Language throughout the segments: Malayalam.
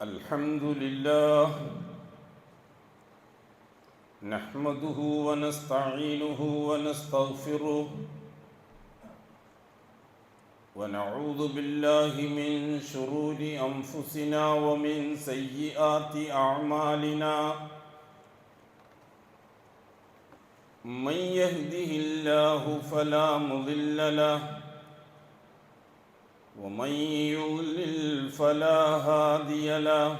الحمد لله نحمده ونستعينه ونستغفره ونعوذ بالله من شرور أنفسنا ومن سيئات أعمالنا من يهده الله فلا مضل له ومن يضلل فلا هادي له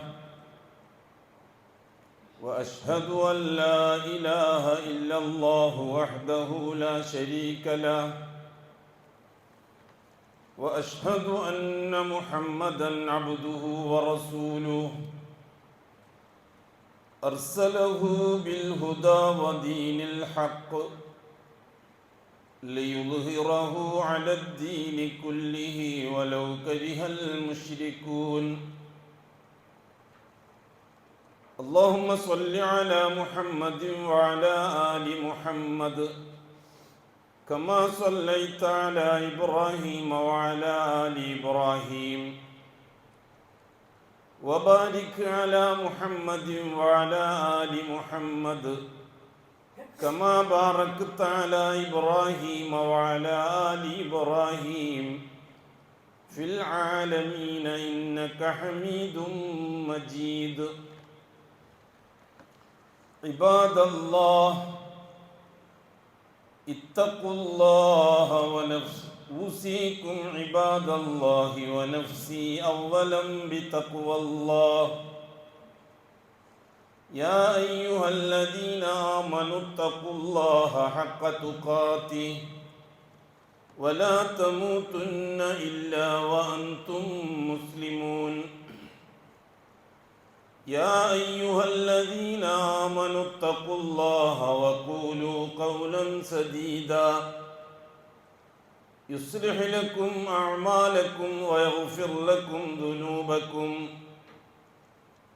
وأشهد أن لا إله إلا الله وحده لا شريك له وأشهد أن محمدًا عبده ورسوله أرسله بالهدى ودين الحق ليظهره على الدين كله ولو كره المشركون اللهم صل على محمد وعلى آل محمد كما صليت على إبراهيم وعلى آل إبراهيم وبارك على محمد وعلى آل محمد كما باركت على إبراهيم وعلى آل إبراهيم في العالمين إنك حميد مجيد عباد الله اتقوا الله أوصيكم عباد الله ونفسي أولا بتقوى الله يا أيها الذين آمنوا اتقوا الله حق تقاته ولا تموتن إلا وأنتم مسلمون يا أيها الذين آمنوا اتقوا الله وقولوا قولا سديدا يصلح لكم أعمالكم ويغفر لكم ذنوبكم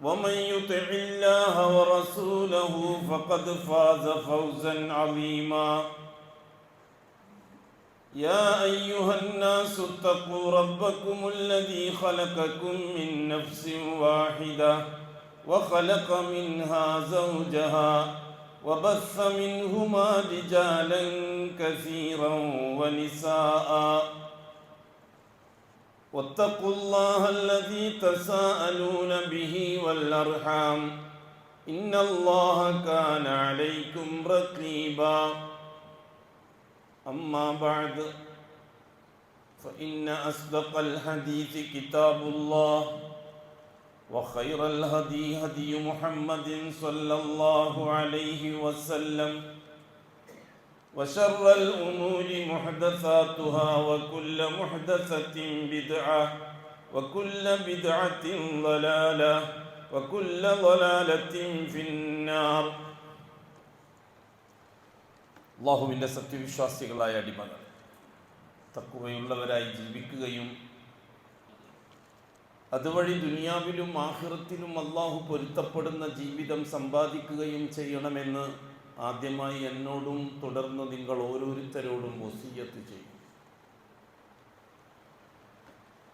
ومن يطع الله ورسوله فقد فاز فوزا عظيما يا أيها الناس اتقوا ربكم الذي خلقكم من نفس واحدة وخلق منها زوجها وبث منهما رجالا كثيرا ونساء واتقوا الله الذي تساءلون به والأرحام إن الله كان عليكم رقيبا أما بعد فإن أصدق الحديث كتاب الله وخير الهدي هدي محمد صلى الله عليه وسلم وشر الأمور محدثاتها وكل محدثة بدعة وكل بدعة ضلالة وكل ضلالة في النار അല്ലാഹുവിൻ്റെ സത്യവിശ്വാസികളായ അടിമകൾ തഖ്വയുള്ളവരായി ജീവിക്കുകയും അതുവഴി ദുനിയാവിലും ആഖിറത്തിലും അല്ലാഹു പൊരുത്തപ്പെടുന്ന ജീവിതം സമ്പാദിക്കുകയും ചെയ്യണമെന്ന് ആദ്യമായി എന്നോടും തുടർന്ന് നിങ്ങൾ ഓരോരുത്തരോടും വസിയ്യത്ത് ചെയ്യും.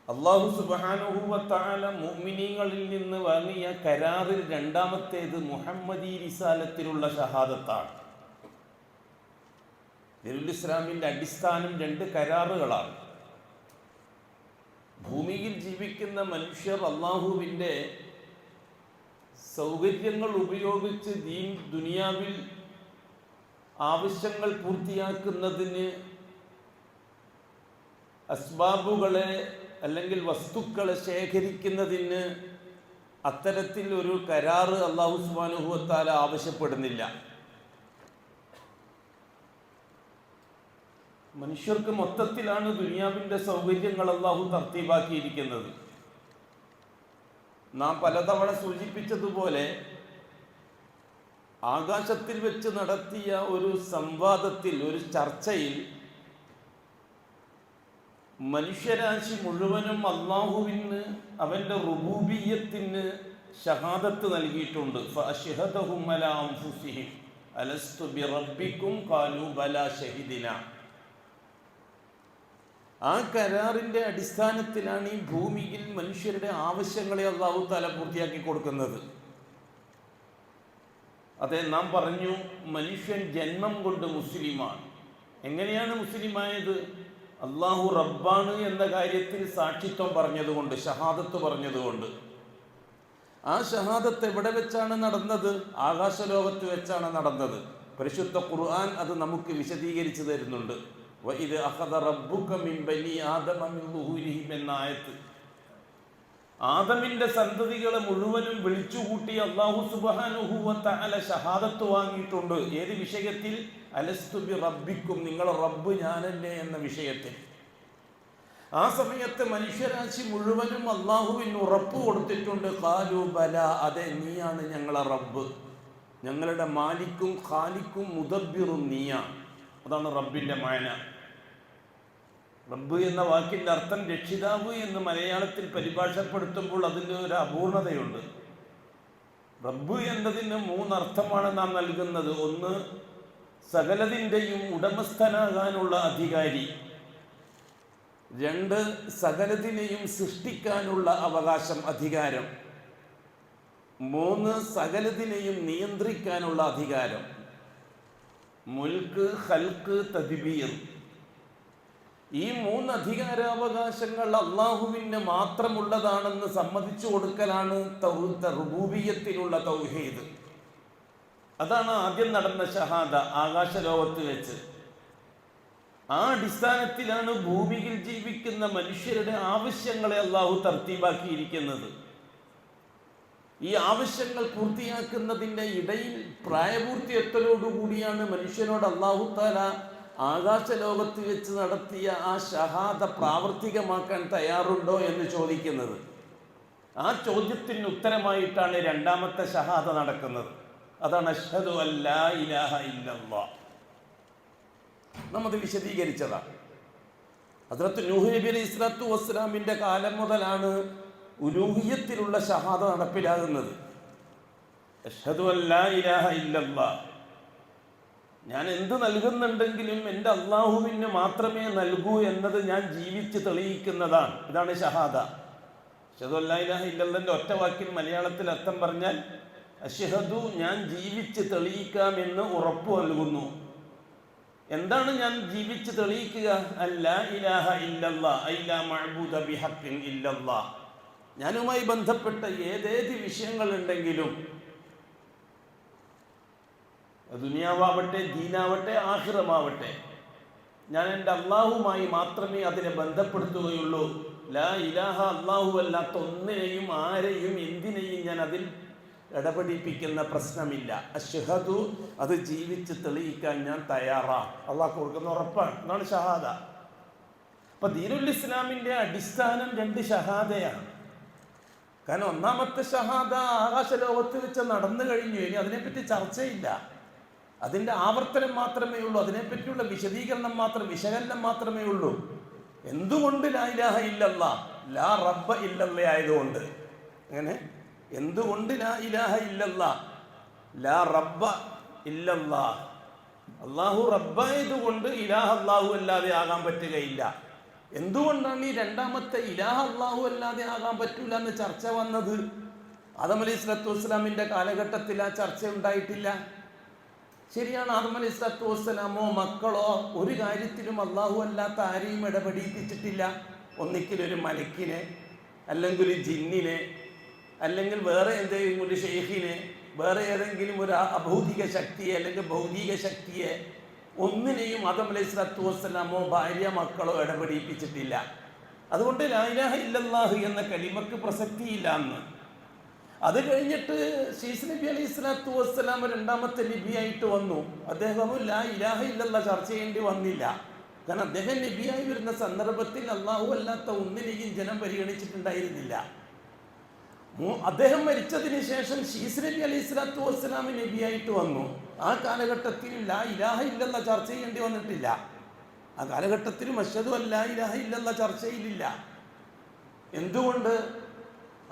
അല്ലാഹു സുബ്ഹാനഹു വ തആല മുഅ്മിനീങ്ങളിൽ നിന്ന് വാങ്ങിയ കരാറിൽ രണ്ടാമത്തേത് മുഹമ്മദി റിസാലത്തിലുള്ള ഷഹാദത്താണ്. ദീനുൽ ഇസ്ലാമിൻ്റെ അടിസ്ഥാനം രണ്ട് കരാറുകളാണ്. ഭൂമിയിൽ ജീവിക്കുന്ന മനുഷ്യർ അല്ലാഹുവിൻ്റെ സൗകര്യങ്ങൾ ഉപയോഗിച്ച് ദുനിയാവിൽ ആവശ്യങ്ങൾ പൂർത്തിയാക്കുന്നതിന് അസ്ബാബുകളെ അല്ലെങ്കിൽ വസ്തുക്കളെ ശേഖരിക്കുന്നതിന് അത്തരത്തിൽ ഒരു കരാറ് അല്ലാഹു സുബ്ഹാനഹു വ തആല ആവശ്യപ്പെടുന്നില്ല. മനുഷ്യർക്ക് മൊത്തത്തിലാണ് ദുനിയാവിൻ്റെ സൗകര്യങ്ങൾ അല്ലാഹു തർത്തീബാക്കിയിരിക്കുന്നത്. നാം പലതവണ സൂചിപ്പിച്ചതുപോലെ ആകാശത്തിൽ വെച്ച് നടത്തിയ ഒരു സംവാദത്തിൽ, ഒരു ചർച്ചയിൽ മനുഷ്യരാശി മുഴുവനും അല്ലാഹുവിന് അവൻ്റെ റുബൂബിയ്യത്തിന് ഷഹാദത്ത് നൽകിയിട്ടുണ്ട്. ഫഅശ്ഹദഹും അലാ അൻഫുസിഹിം അലസ്തു ബിറബ്ബിക്കും ഖാലൂ ബലാ ഷഹിദിനാ. ആ കരാറിൻ്റെ അടിസ്ഥാനത്തിലാണ് ഈ ഭൂമിയിൽ മനുഷ്യരുടെ ആവശ്യങ്ങളെ അല്ലാഹു തആല പൂർത്തിയാക്കി കൊടുക്കുന്നത്. അതെ, നാം പറഞ്ഞു മനുഷ്യൻ ജന്മം കൊണ്ട് മുസ്ലിമാണ്. എങ്ങനെയാണ് മുസ്ലിമായത്? അള്ളാഹു റബ്ബാണ് എന്ന കാര്യത്തിൽ സാക്ഷിത്വം പറഞ്ഞതുകൊണ്ട്, ഷഹാദത്ത് പറഞ്ഞതുകൊണ്ട്. ആ ഷഹാദത്ത് എവിടെ വെച്ചാണ് നടന്നത്? ആകാശലോകത്ത് വെച്ചാണ് നടന്നത്. പരിശുദ്ധ ഖുർആൻ അത് നമുക്ക് വിശദീകരിച്ചു തരുന്നുണ്ട്. വഇദ് അഖദ റബ്ബുക മിൻ ബനി ആദമ മിൻ ളുഹൂരിഹിം എന്ന ആയത്ത്. ആദമിന്റെ സന്തതികളെ മുഴുവനും വിളിച്ചുകൂട്ടി അല്ലാഹു സുബ്ഹാനഹു വ തആല ഷഹാദത്ത് വാങ്ങിയിട്ടുണ്ട്. ഏത് വിഷയത്തിൽ? അലസ്തു ബി റബ്ബിക്കും, നിങ്ങളെ റബ്ബ് ഞാനല്ലേ എന്ന വിഷയത്തിൽ. ആ സമയത്ത് മനുഷ്യരാശി മുഴുവനും അള്ളാഹുവിന് ഉറപ്പ് കൊടുത്തിട്ടുണ്ട്. ഖാലു ബല, അതെ നീയാണ് ഞങ്ങളെ റബ്ബ്, ഞങ്ങളുടെ മാലിക്കും ഖാലിക്കും മുദബ്ബിറും നീയാണ്. അതാണ് റബ്ബിന്റെ മാന. റബ്ബ് എന്ന വാക്കിൻ്റെ അർത്ഥം രക്ഷിതാവ് എന്ന് മലയാളത്തിൽ പരിഭാഷപ്പെടുത്തുമ്പോൾ അതിൻ്റെ ഒരു അപൂർണതയുണ്ട്. റബ്ബ് എന്നതിന് മൂന്നർത്ഥമാണ് നാം നൽകുന്നത്. ഒന്ന്, സകലതിൻ്റെയും ഉടമസ്ഥനാകാനുള്ള അധികാരി. രണ്ട്, സകലതിനെയും സൃഷ്ടിക്കാനുള്ള അവകാശം, അധികാരം. മൂന്ന്, സകലതിനെയും നിയന്ത്രിക്കാനുള്ള അധികാരം. മുൽക്ക്, ഖൽക്ക്, തദ്ബീർ. ഈ മൂന്ന് അധികാരാവകാശങ്ങൾ അള്ളാഹുവിന് മാത്രമുള്ളതാണെന്ന് സമ്മതിച്ചു കൊടുക്കലാണ് റുബൂബിയ്യത്തിലുള്ള തൗഹീദ്. അതാണ് ആദ്യം നടന്ന ഷഹാദ ആകാശലോകത്ത് വെച്ച്. ആ അടിസ്ഥാനത്തിലാണ് ഭൂമിയിൽ ജീവിക്കുന്ന മനുഷ്യരുടെ ആവശ്യങ്ങളെ അള്ളാഹു തർത്തീബാക്കിയിരിക്കുന്നത്. ഈ ആവശ്യങ്ങൾ പൂർത്തിയാക്കുന്നതിൻ്റെ ഇടയിൽ പ്രായപൂർത്തിയെത്തലോടുകൂടിയാണ് മനുഷ്യനോട് അല്ലാഹു തആല ആകാശലോകത്ത് വെച്ച് നടത്തിയ ആ ഷഹാദ പ്രാവർത്തികമാക്കാൻ തയ്യാറുണ്ടോ എന്ന് ചോദിക്കുന്നത്. ആ ചോദ്യത്തിന് ഉത്തരമായിട്ടാണ് രണ്ടാമത്തെ ഷഹാദ നടക്കുന്നത്. അതാണ് അഷ്ഹദു അല്ലാ ഇലാഹ ഇല്ലല്ലാഹ്. നമ്മത് വിശദീകരിച്ചതാണ്. ഹദ്റത്ത് നൂഹ് നബി അലൈഹി സ്വലാത്തു വസ്സലാമിൻ്റെ കാലം മുതലാണ് ഉലൂഹിയ്യത്തിലുള്ള ഷഹാദ നടപ്പിലാകുന്നത്. അഷ്ഹദു അല്ലാ ഇലാഹ ഇല്ലല്ലാഹ്, ഞാൻ എന്ത് നൽകുന്നുണ്ടെങ്കിലും എൻ്റെ അള്ളാഹുവിന് മാത്രമേ നൽകൂ എന്നത് ഞാൻ ജീവിച്ച് തെളിയിക്കുന്നതാണ്. ഇതാണ് ഷഹാദ. അഷ്ഹദു അല്ലാ ഇലാഹ ഇല്ലല്ലാഹിന്റെ ഒറ്റ വാക്കിൽ മലയാളത്തിൽ അർത്ഥം പറഞ്ഞാൽ അഷ്ഹദു, ഞാൻ ജീവിച്ച് തെളിയിക്കാമെന്ന് ഉറപ്പു നൽകുന്നു. എന്താണ് ഞാൻ ജീവിച്ച് തെളിയിക്കുക? അല്ലാ ഇലാഹ ഇല്ലല്ലാഹ് ഐ ലാ മഅബൂദ ബിഹഖ്ഖിൻ ഇല്ലല്ലാഹ്. ഞാനുമായി ബന്ധപ്പെട്ട ഏതേത് വിഷയങ്ങളുണ്ടെങ്കിലും, ദുനിയാവാവട്ടെ, ദീനാവട്ടെ, ആഖിറമാവട്ടെ, ഞാൻ എൻ്റെ അള്ളാഹുമായി മാത്രമേ അതിനെ ബന്ധപ്പെടുത്തുകയുള്ളൂ. ലാ ഇലാഹ, അള്ളാഹു അല്ലാത്ത ഒന്നിനെയും ആരെയും എന്തിനേയും ഞാൻ അതിൽ ഇടപെടിപ്പിക്കുന്ന പ്രശ്നമില്ല. അഷ്ഹദു, അത് ജീവിച്ച് തെളിയിക്കാൻ ഞാൻ തയ്യാറാണ്. അള്ളാഹ് കൊടുക്കുന്ന ഉറപ്പാണ്. എന്നാണ് ഷഹാദ. അപ്പൊ ദീനുൽ ഇസ്ലാമിൻ്റെ അടിസ്ഥാനം രണ്ട് ഷഹാദയാണ്. കാരണം ഒന്നാമത്തെ ഷഹാദ ആകാശലോകത്ത് വെച്ച് നടന്നു കഴിഞ്ഞു. ഇനി അതിനെപ്പറ്റി ചർച്ചയില്ല. അതിൻ്റെ ആവർത്തനം മാത്രമേ ഉള്ളൂ. അതിനെപ്പറ്റിയുള്ള വിശദീകരണം വിശകലനം മാത്രമേ ഉള്ളൂ. എന്തുകൊണ്ട് ലാ ഇലാഹ ഇല്ലല്ലാഹ്, ലാ റബ്ബ ഇല്ലല്ലാഹ് ആയതുകൊണ്ട്. അങ്ങനെ എന്തുകൊണ്ട് ലാ ഇലാഹ ഇല്ലല്ലാഹ്, ലാ റബ്ബ ഇല്ലല്ലാഹ്, അള്ളാഹു റബ്ബായതുകൊണ്ട് ഇലാഹ അള്ളാഹു അല്ലാതെ ആകാൻ പറ്റുകയില്ല. എന്തുകൊണ്ടാണ് ഈ രണ്ടാമത്തെ ഇലാഹ അള്ളാഹു അല്ലാതെ ആകാൻ പറ്റൂല എന്ന് ചർച്ച വന്നത്? ആദം അലൈഹി സ്വലാത്തു വസ്സലാമിൻ്റെ കാലഘട്ടത്തിൽ ആ ചർച്ച ഉണ്ടായിട്ടില്ല. ശരിയാണ്, ആദം അലൈഹി സ്വലാത്തു വസ്സലാമോ മക്കളോ ഒരു കാര്യത്തിലും അള്ളാഹു അല്ലാത്ത ആരെയും ഇടപെടിപ്പിച്ചിട്ടില്ല. ഒന്നിക്കൽ ഒരു മലക്കിനെ, അല്ലെങ്കിൽ ഒരു ജിന്നിനെ, അല്ലെങ്കിൽ വേറെ എന്തെങ്കിലും ഒരു ഷെയ്ഖിനെ, വേറെ ഏതെങ്കിലും ഒരു അഭൗതിക ശക്തിയെ അല്ലെങ്കിൽ ഭൗതിക ശക്തിയെ, ഒന്നിനെയും ആദം അലൈഹി സ്വലാത്തു വസ്സലാമോ ഭാര്യ മക്കളോ ഇടപെടിപ്പിച്ചിട്ടില്ല. അതുകൊണ്ട് ലാ ഇലാഹ ഇല്ലല്ലാഹ് എന്ന കലിമക്ക് പ്രസക്തിയില്ല എന്ന്. അത് കഴിഞ്ഞിട്ട് ശീസ് നബി അലൈഹി സ്വലാത്തു വസ്സലാം രണ്ടാമത്തെ നബിയായിട്ട് വന്നു. അദ്ദേഹവും ലാ ഇലാഹ ഇല്ലല്ലാഹ് ചർച്ച ചെയ്യേണ്ടി വന്നില്ല. കാരണം അദ്ദേഹം നബിയായി വരുന്ന സന്ദർഭത്തിൽ അള്ളാഹു അല്ലാത്ത ഒന്നിനെയും ജനം പരിഗണിച്ചിട്ടുണ്ടായിരുന്നില്ല. അദ്ദേഹം മരിച്ചതിന് ശേഷം ശീസ് നബി അലൈഹി സ്വലാത്തു വസ്സലാം നബിയായിട്ട് വന്നു. ആ കാലഘട്ടത്തിൽ ലാ ഇലാഹ ഇല്ലല്ലാഹ് ചർച്ച ചെയ്യേണ്ടി വന്നിട്ടില്ല. ആ കാലഘട്ടത്തിലും അഷ്ഹദു അല്ലാ ഇലാഹ ഇല്ലല്ലാഹ് ചർച്ചയിലില്ല. എന്തുകൊണ്ട്?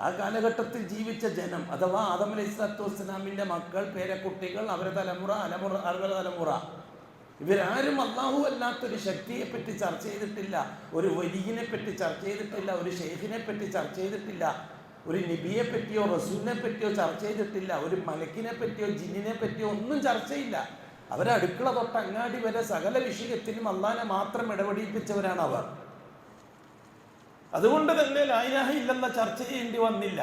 ആ കാലഘട്ടത്തിൽ ജീവിച്ച ജനം, അഥവാ ആദം അലൈഹി സ്വലാത്തു വസ്സലാമിൻ്റെ മക്കൾ, പേരക്കുട്ടികൾ, അവരുടെ തലമുറ, അവരുടെ തലമുറ, ഇവരാരും അള്ളാഹു അല്ലാത്തൊരു ശക്തിയെ പറ്റി ചർച്ച ചെയ്തിട്ടില്ല, ഒരു വലിയനെ പറ്റി ചർച്ച ചെയ്തിട്ടില്ല, ഒരു ഷെയ്ഖിനെ പറ്റി ചർച്ച ചെയ്തിട്ടില്ല, ഒരു നബിയെ പറ്റിയോ റസൂലിനെ പറ്റിയോ ചർച്ച ചെയ്തിട്ടില്ല, ഒരു മലക്കിനെ പറ്റിയോ ജിന്നിനെ പറ്റിയോ ഒന്നും ചർച്ചയില്ല. അവരെ അടുക്കള തൊട്ട് അങ്ങാടി വരെ സകല വിഷയത്തിലും അള്ളാഹിനെ മാത്രം ഇടപെടിപ്പിച്ചവരാണ് അവർ. അതുകൊണ്ട് തന്നെ ലാ ഇലാഹ ഇല്ലല്ലാഹ് ചർച്ച ചെയ്യേണ്ടി വന്നില്ല.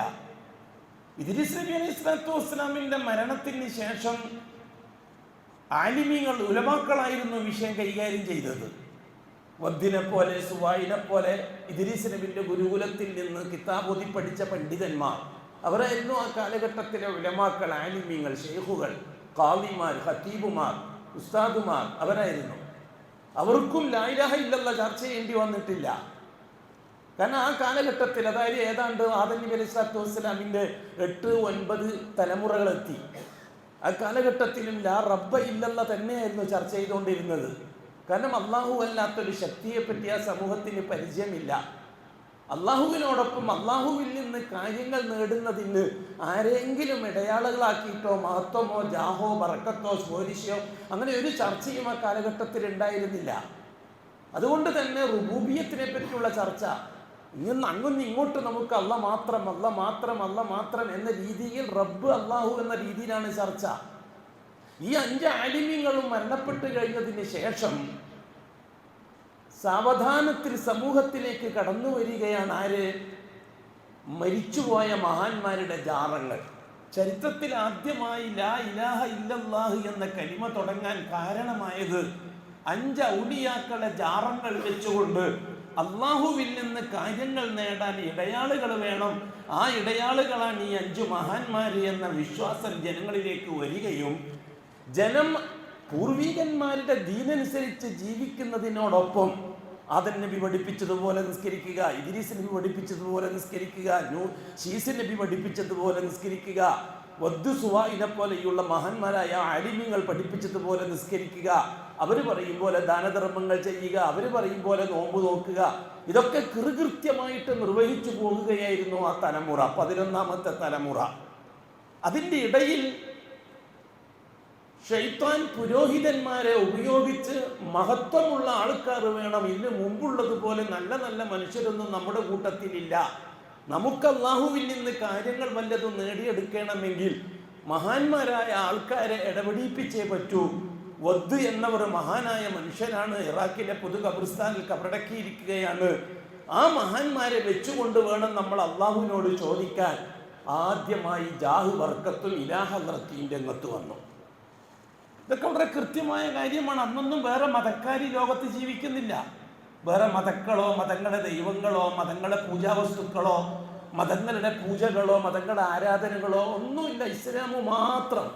ഇദ്രീസ് നബി അലൈഹി സ്വലാത്തു വസ്സലാമിന്റെ മരണത്തിന് ശേഷം ആലിമീങ്ങൾ, ഉലമാക്കളായിരുന്നു വിഷയം കൈകാര്യം ചെയ്തത്. വദ്ദിനെ പോലെ സുവായിനെ പോലെ ഇദ്രീസ് നബിന്റെ ഗുരുകുലത്തിൽ നിന്ന് കിതാബ് ഓതി പഠിച്ച പണ്ഡിതന്മാർ അവരായിരുന്നു ആ കാലഘട്ടത്തിലെ ഉലമാക്കൾ, ആലിമീങ്ങൾ, ഷെയ്ഖുകൾ, ഖാദിമാർ, ഖതീബുമാർ, ഉസ്താദുമാർ അവരായിരുന്നു. അവർക്കും ലാ ഇലാഹ ഇല്ലല്ലാഹ് ചർച്ച ചെയ്യേണ്ടി വന്നിട്ടില്ല. കാരണം ആ കാലഘട്ടത്തിൽ, അതായത് ഏതാണ്ട് ആദം നബി അലൈഹി സ്വലാത്തു വസ്സലാമിന്റെ 8-9 തലമുറകളെത്തി. ആ കാലഘട്ടത്തിലും ലാ റബ്ബ ഇല്ലല്ലാഹ് തന്നെയായിരുന്നു ചർച്ച ചെയ്തുകൊണ്ടിരുന്നത്. കാരണം അള്ളാഹു അല്ലാത്തൊരു ശക്തിയെ പറ്റി ആ സമൂഹത്തിന് പരിചയമില്ല. അള്ളാഹുവിനോടൊപ്പം അള്ളാഹുവിൽ നിന്ന് കാര്യങ്ങൾ നേടുന്നതിന് ആരെങ്കിലും ഇടയാളുകളാക്കിയിട്ടോ മഹത്വമോ ജാഹോ ബറക്കത്തോ സ്പോരിശയോ അങ്ങനെ ഒരു ചർച്ചയും ആ കാലഘട്ടത്തിൽ ഉണ്ടായിരുന്നില്ല. അതുകൊണ്ട് തന്നെ റുബൂബിയത്തിനെ പറ്റിയുള്ള ചർച്ച അങ്ങൊന്ന് ഇങ്ങോട്ട് നമുക്ക് അല്ല മാത്രം അല്ല മാത്രം അല്ല മാത്രം എന്ന രീതിയിൽ റബ്ബ് അള്ളാഹു എന്ന രീതിയിലാണ് ചർച്ച. ഈ 5 ആലിമീങ്ങളും മരണപ്പെട്ടു കഴിഞ്ഞതിന് ശേഷം സാവധാനത്തിൽ സമൂഹത്തിലേക്ക് കടന്നു വരികയാണ് ആര്? മരിച്ചുപോയ മഹാന്മാരുടെ ജാറങ്ങൾ. ചരിത്രത്തിൽ ആദ്യമായി ലാ ഇലാഹ ഇല്ലല്ലാഹ് എന്ന കലിമ തുടങ്ങാൻ കാരണമായത് 5 ഔലിയാക്കളെ ജാറങ്ങൾ വെച്ചുകൊണ്ട് അള്ളാഹുവിൽ നിന്ന് കാര്യങ്ങൾ നേടാൻ ഇടയാളുകൾ വേണം, ആ ഇടയാളുകളാണ് ഈ 5 മഹാന്മാർ എന്ന വിശ്വാസം ജനങ്ങളിലേക്ക് വരികയും ജനം പൂർവികന്മാരുടെ ദീനനുസരിച്ച് ജീവിക്കുന്നതിനോടൊപ്പം ആദം നബി പഠിപ്പിച്ചതുപോലെ നിസ്കരിക്കുക, ഇദ്രീസ് നബി പഠിപ്പിച്ചതുപോലെ നിസ്കരിക്കുക, ശീസ് നബി പഠിപ്പിച്ചതുപോലെ നിസ്കരിക്കുക, വദ്ദു സുവായിനെ പോലെയുള്ള മഹാന്മാരായ ആലിമീങ്ങൾ പഠിപ്പിച്ചതുപോലെ നിസ്കരിക്കുക, അവർ പറയും പോലെ ദാനധർമ്മങ്ങൾ ചെയ്യുക, അവർ പറയും പോലെ നോമ്പ് നോക്കുക, ഇതൊക്കെ കൃത്യമായിട്ട് നിർവഹിച്ചു പോകുകയായിരുന്നു ആ തലമുറ, 11ാമത്തെ തലമുറ. അതിൻ്റെ ഇടയിൽ ശൈത്താൻ പുരോഹിതന്മാരെ ഉപയോഗിച്ച് മഹത്വമുള്ള ആൾക്കാർ വേണം, ഇതിന് മുമ്പുള്ളതുപോലെ നല്ല നല്ല മനുഷ്യരൊന്നും നമ്മുടെ കൂട്ടത്തിലില്ല, നമുക്ക് അള്ളാഹുവിൽ നിന്ന് കാര്യങ്ങൾ വല്ലതും നേടിയെടുക്കണമെങ്കിൽ മഹാന്മാരായ ആൾക്കാരെ ഇടപെടിപ്പിച്ചേ പറ്റൂ. വദ് എന്നവർ മഹാനായ മനുഷ്യനാണ്, ഇറാഖിലെ പൊതു ഖബർസ്ഥാനിൽ കബറടക്കിയിരിക്കുകയാണ്. ആ മഹാന്മാരെ വെച്ചുകൊണ്ട് വേണം നമ്മൾ അള്ളാഹുവിനോട് ചോദിക്കാൻ. ആദ്യമായി ജാഹ് ബർക്കത്തുൽ ഇലാഹ ഹദ്റത്തിന്റെ രംഗത്ത് വന്നു. ഇതൊക്കെ വളരെ കൃത്യമായ കാര്യമാണ്. അന്നൊന്നും വേറെ മതക്കാരി ലോകത്ത് ജീവിക്കുന്നില്ല. വേറെ മതങ്ങളോ മതങ്ങളുടെ ദൈവങ്ങളോ മതങ്ങളുടെ പൂജാവസ്തുക്കളോ മതങ്ങളുടെ പൂജകളോ മതങ്ങളുടെ ആരാധനകളോ ഒന്നുമില്ല. ഇസ്ലാമു മാത്രം,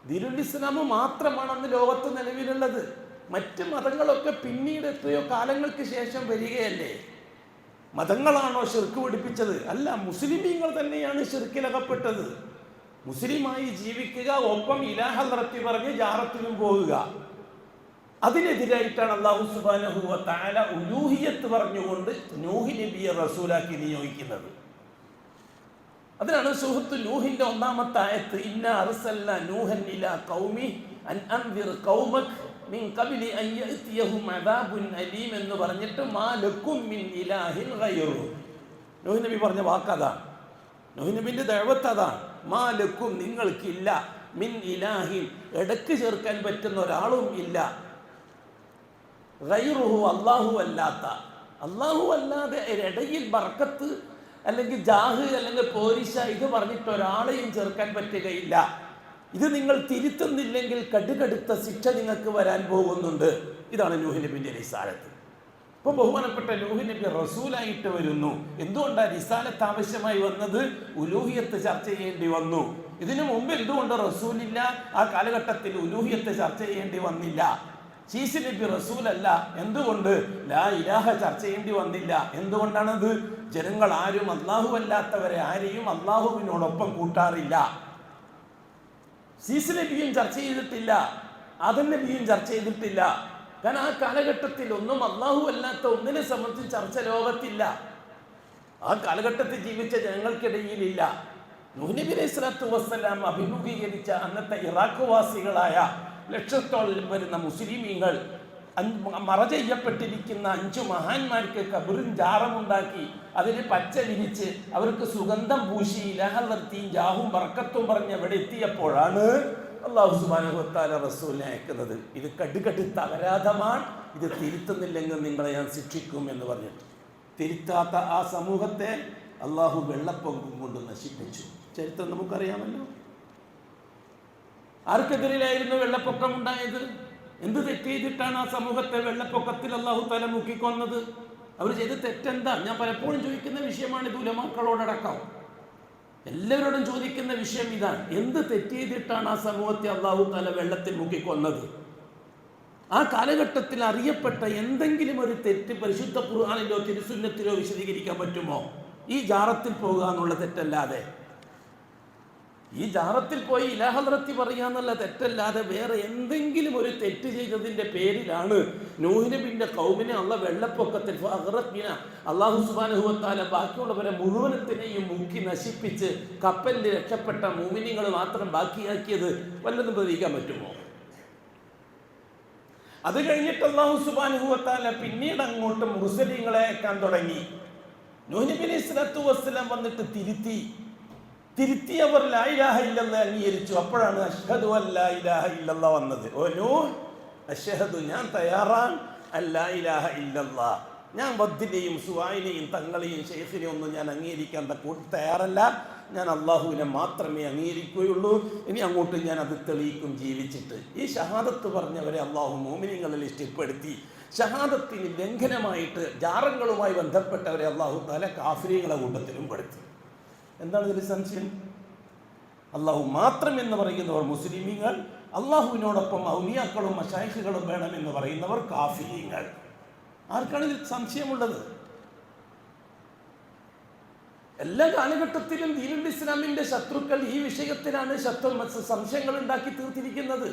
ദീനുൽ ഇസ്ലാമു മാത്രമാണ് അന്ന് ലോകത്ത് നിലവിലുള്ളത്. മറ്റ് മതങ്ങളൊക്കെ പിന്നീട് എത്രയോ കാലങ്ങൾക്ക് ശേഷം വരികയല്ലേ. മതങ്ങളാണോ ശിർക്ക് പഠിപ്പിച്ചത്? അല്ല, മുസ്ലിമീങ്ങൾ തന്നെയാണ് ശിർക്കിലകപ്പെട്ടത്. മുസ്ലിമായി ജീവിക്കുക, ഒപ്പം ഇലാഹ ഹദ്റത്തി പറഞ്ഞ് ജാറത്തിലും പോകുക. അതിനെതിരായിട്ടാണ് അല്ലാഹു സുബ്ഹാനഹു വ തആല ഉലൂഹിയത്ത് പറഞ്ഞുകൊണ്ട് നൂഹ് നബിയെ റസൂലാക്കി നിയോഗിക്കുന്നത്. അതിനാണ് സൂറത്ത് നൂഹിന്റെ 1ാമത്തെ ആയത്ത്, ഇന്നാ അർസൽനാ നൂഹൻ ഇലാ ഖൗമി അൻ അൻദിർ ഖൗമക മിൻ ഖബ്ലി അൻ യഅതിയഹും അദാബുൻ അലീം എന്ന് പറഞ്ഞിട്ട് മാ ലക്കും മിൻ ഇലാഹിൻ ഗൈറു. നൂഹ് നബി പറഞ്ഞ വാക്കതാണ്, നൂഹ് നബിന്റെ ദഅവത്ത് അതാണ്. മാ ലക്കും, നിങ്ങൾക്കില്ല, മിൻ ഇലാഹിൻ, ഇടക്ക് ചേർക്കാൻ പറ്റുന്ന ഒരാളും ഇല്ല, ഗൈറുഹു, അല്ലാഹു അല്ലാത്ത, അല്ലാഹു അല്ലാതെ ഇടയിൽ ബർക്കത്ത് അല്ലെങ്കിൽ ജാഹ് അല്ലെങ്കിൽ പോരിശ ഇത് പറഞ്ഞിട്ട് ഒരാളെയും ചേർക്കാൻ പറ്റുകയില്ല. ഇത് നിങ്ങൾ തിരുത്തുന്നില്ലെങ്കിൽ കടുകടുത്ത ശിക്ഷ നിങ്ങൾക്ക് വരാൻ പോകുന്നുണ്ട്. ഇതാണ് നൂഹ് നബിന്റെ റിസാലത്ത്. ഇപ്പോൾ ബഹുമാനപ്പെട്ട നൂഹ് നബി റസൂലായിട്ട് വരുന്നു. എന്തുകൊണ്ടാണ് റിസാലത്ത് ആവശ്യമായി വന്നത്? ഉലൂഹിയത്ത് ചർച്ച ചെയ്യേണ്ടി വന്നു. ഇതിനു മുമ്പ് എന്തുകൊണ്ട് റസൂലില്ല? ആ കാലഘട്ടത്തിൽ ഉലൂഹിയത്ത് ചർച്ച ചെയ്യേണ്ടി വന്നില്ല. ശീസ് നബി റസൂലല്ല, എന്തുകൊണ്ട്? ലാ ഇലാഹ ചർച്ച ചെയ്യേണ്ടി വന്നില്ല. എന്തുകൊണ്ടാണത്? ജനങ്ങൾ ആരും അള്ളാഹു അല്ലാത്തവരെ ആരെയും അള്ളാഹുവിനോടൊപ്പം കൂട്ടാറില്ല. ശീസ് നബിയും ചർച്ച ചെയ്തിട്ടില്ല, ആദം നബിയും ചർച്ച ചെയ്തിട്ടില്ല. കാരണം ആ കാലഘട്ടത്തിൽ ഒന്നും അള്ളാഹു അല്ലാത്ത ഒന്നിനെ സംബന്ധിച്ച് ചർച്ച ലോകത്തില്ല. ആ കാലഘട്ടത്തിൽ ജീവിച്ച ജനങ്ങൾക്കിടയിലില്ല. നൂഹ് നബി അലൈഹി സ്വലാത്തു വസ്സലാം അഭിമുഖീകരിച്ച അന്നത്തെ ഇറാഖ് വാസികളായ ലക്ഷത്തോളം വരുന്ന മുസ്ലിമീങ്ങൾ മറ ചെയ്യപ്പെട്ടിരിക്കുന്ന 5 മഹാന്മാർക്ക് കബറും ജാറമുണ്ടാക്കി അതിന് പച്ച വിരിച്ച് അവർക്ക് സുഗന്ധം പൂശി ഇലാഹ നിർത്തിയും ജാഹും ബർക്കത്തും പറഞ്ഞ് എവിടെ എത്തിയപ്പോഴാണ് അല്ലാഹു സുബ്ഹാനഹു വ തആല റസൂലിനെ അയക്കുന്നത്. ഇത് കടുകടുത്ത അപരാധമാണ്, ഇത് തിരുത്തുന്നില്ലെങ്കിൽ നിങ്ങളെ ഞാൻ ശിക്ഷിക്കും എന്ന് പറഞ്ഞിട്ട് തിരുത്താത്ത ആ സമൂഹത്തെ അള്ളാഹു വെള്ളപ്പൊക്കം കൊണ്ട് നശിപ്പിച്ചു. ചരിത്രം നമുക്കറിയാമല്ലോ. ആർക്കെതിരെയായിരുന്നു വെള്ളപ്പൊക്കം ഉണ്ടായത്? എന്ത് തെറ്റ് ചെയ്തിട്ടാണ് ആ സമൂഹത്തെ വെള്ളപ്പൊക്കത്തിൽ അള്ളാഹു തആല മുക്കിക്കൊന്നത്? അവർ ചെയ്ത് തെറ്റെന്താ? ഞാൻ പലപ്പോഴും ചോദിക്കുന്ന വിഷയമാണ് ഇത്, ഉലമാക്കളോടടക്കം എല്ലാവരോടും ചോദിക്കുന്ന വിഷയം ഇതാണ്. എന്ത് തെറ്റ് ചെയ്തിട്ടാണ് ആ സമൂഹത്തെ അള്ളാഹു തആല വെള്ളത്തിൽ മുക്കിക്കൊന്നത്? ആ കാലഘട്ടത്തിൽ അറിയപ്പെട്ട എന്തെങ്കിലും ഒരു തെറ്റ് പരിശുദ്ധ ഖുർആനിലോ തിരുസുന്നത്തിലോ വിശദീകരിക്കാൻ പറ്റുമോ? ഈ ജാറത്തിൽ പോകുക എന്നുള്ള തെറ്റല്ലാതെ, ഈ ജാറത്തിൽ പോയി ഇലാഹ നിർത്തി പറയുക എന്നുള്ള തെറ്റല്ലാതെ വേറെ എന്തെങ്കിലും ഒരു തെറ്റ് ചെയ്തതിൻ്റെ പേരിലാണ് നൂഹ് നബിയുടെ ഖൗമിനെ അള്ളാഹ് വെള്ളപ്പൊക്കത്തിൽ അല്ലാഹു സുബ്ഹാനഹു വ തആല ബാക്കിയുള്ളവരെ മുഴുവനത്തിനെയും മുക്കി നശിപ്പിച്ച് കപ്പലിൽ രക്ഷപ്പെട്ട മുഅ്മിനീങ്ങൾ മാത്രം ബാക്കിയാക്കിയത് വല്ലതും പ്രതീക്ഷിക്കാൻ പറ്റുമോ? അത് കഴിഞ്ഞിട്ട് അല്ലാഹു സുബ്ഹാനഹു വ തആല പിന്നീട് അങ്ങോട്ട് മുർസലീങ്ങളെ അയക്കാൻ തുടങ്ങി. നൂഹ് നബി അലൈഹി സ്വലാത്തു വസ്സലാം വന്നിട്ട് തിരുത്തി അവർ ലാ ഇലാഹ ഇല്ലല്ലാഹ് അംഗീകരിച്ചു. അപ്പോഴാണ് അഷ്ഹദു അല്ലാ ഇലാഹ ഇല്ലല്ലാഹ് വന്നത്. ഓ നൂഹ്, അഷ്ഹദു, ഞാൻ തയ്യാറാണ്, അല്ലാ ഇലാഹ ഇല്ലല്ലാഹ്, ഞാൻ വദ്ദിനെയും സുവായിനെയും തങ്ങളെയും ഷെയ്ഖിനെയും ഒന്നും ഞാൻ അംഗീകരിക്കാൻ തയ്യാറല്ല, ഞാൻ അള്ളാഹുവിനെ മാത്രമേ അംഗീകരിക്കുകയുള്ളൂ, ഇനി അങ്ങോട്ട് ഞാൻ അത് തെളിയിക്കും ജീവിച്ചിട്ട്. ഈ ഷഹാദത്ത് പറഞ്ഞവരെ അള്ളാഹു മുഅ്മിനീങ്ങളിൽ ഇഷ്ടപ്പെടുത്തി. ഷഹാദത്തിന് ലംഘനമായിട്ട് ജാറങ്ങളുമായി ബന്ധപ്പെട്ടവരെ അള്ളാഹു തആല കാഫിരീങ്ങളെ കൂട്ടത്തിലും പെടുത്തി. എന്താണ് ഇതിൽ സംശയം? അള്ളാഹു മാത്രം എന്ന് പറയുന്നവർ മുസ്ലിമീങ്ങൾ, അള്ളാഹുവിനോടൊപ്പം ഔലിയാക്കളും മശായിഖുകളും വേണമെന്ന് പറയുന്നവർ കാഫിരീങ്ങൾ. ആർക്കാണ് ഇതിൽ സംശയമുള്ളത്? എല്ലാ കാലഘട്ടത്തിലും ദീനുൽ ഇസ്ലാമിന്റെ ശത്രുക്കൾ ഈ വിഷയത്തിലാണ് സംശയങ്ങൾ ഉണ്ടാക്കി തീർത്തിരിക്കുന്നത്.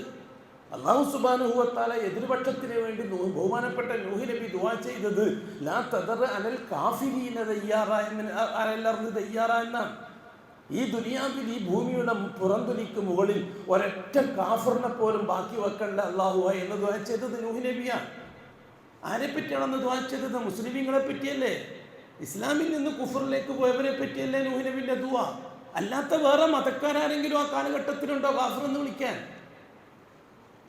അല്ലാഹു സുബ്ഹാനഹു വ തആല എതിർപക്ഷത്തിന് വേണ്ടി ബഹുമാനപ്പെട്ട നൂഹ് നബി ദുആ ചെയ്തത് ലാ തദർ അലൽ കാഫിരീന ദയ്യാറ എന്നാണ്. ഈ ദുനിയാവിൽ ഈ ഭൂമിയുടെ പുറംതുനിക്ക് മുകളിൽ ഒരൊറ്റ കാഫിറിനെ പോലും ബാക്കി വെക്കേണ്ട അല്ലാഹു എന്ന് ദുആ ചെയ്തത് നൂഹ് നബിയാണ്. ആരെ പറ്റിയാണെന്ന് ദുആ ചെയ്തത്? മുസ്ലിമീങ്ങളെ പറ്റിയല്ലേ? ഇസ്ലാമിൽ നിന്ന് കുഫറിലേക്ക് പോയവരെ പറ്റിയല്ലേ നൂഹ് നബിന്റെ ദുആ? അല്ലാത്ത വേറെ മതക്കാരെങ്കിലും ആ കാലഘട്ടത്തിലുണ്ടോ കാഫിർ എന്ന് വിളിക്കാൻ?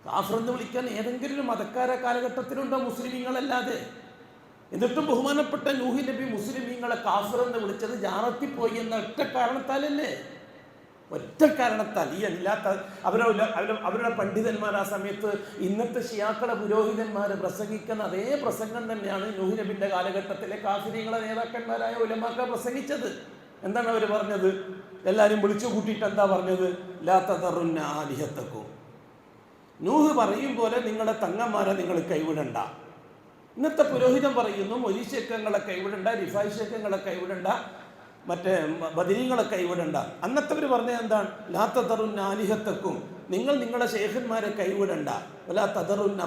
കാഫിർ എന്ന് വിളിക്കാൻ ഏതെങ്കിലും ഒരു മതക്കാരെ കാലഘട്ടത്തിലുണ്ടോ മുസ്ലിമീങ്ങളല്ലാതെ? എന്നിട്ടും ബഹുമാനപ്പെട്ട നൂഹ് നബി മുസ്ലിമീങ്ങളെ കാഫിർ എന്ന് വിളിച്ചത് ജാറത്തിൽ പോയി എന്ന ഒറ്റ കാരണത്താലല്ലേ? ഒറ്റ കാരണത്താൽ. ഈ അല്ലാത്ത അവരുടെ പണ്ഡിതന്മാർ ആ സമയത്ത് ഇന്നത്തെ ഷിയാക്കളെ പുരോഹിതന്മാർ പ്രസംഗിക്കുന്ന അതേ പ്രസംഗം തന്നെയാണ് നൂഹ് നബിന്റെ കാലഘട്ടത്തിലെ കാഫിരീങ്ങളെ നേതാക്കന്മാരായ ഉലമാക്കൾ പ്രസംഗിച്ചത്. എന്താണ് അവർ പറഞ്ഞത്? എല്ലാവരും വിളിച്ചു കൂട്ടിയിട്ട് എന്താ പറഞ്ഞത്? ലാ തദറുന്ന ആലിഹത്തക്കും, നൂഹ് പറയും പോലെ നിങ്ങളെ തങ്ങന്മാരെ നിങ്ങൾ കൈവിടണ്ട. ഇന്നത്തെ പുരോഹിതൻ പറയുന്നു മൊലീശേഖങ്ങളെ കൈവിടണ്ട, റിഫായ് ശേഖങ്ങളെ കൈവിടണ്ട, മറ്റേ ബദരീങ്ങളെ കൈവിടണ്ട. അന്നത്തവർ പറഞ്ഞത് എന്താണ്? ലാ തദറുന്ന ആലിഹത്തക്കും, നിങ്ങൾ നിങ്ങളുടെ ശേഖന്മാരെ കൈവിടണ്ട. ലാ തദറുന്ന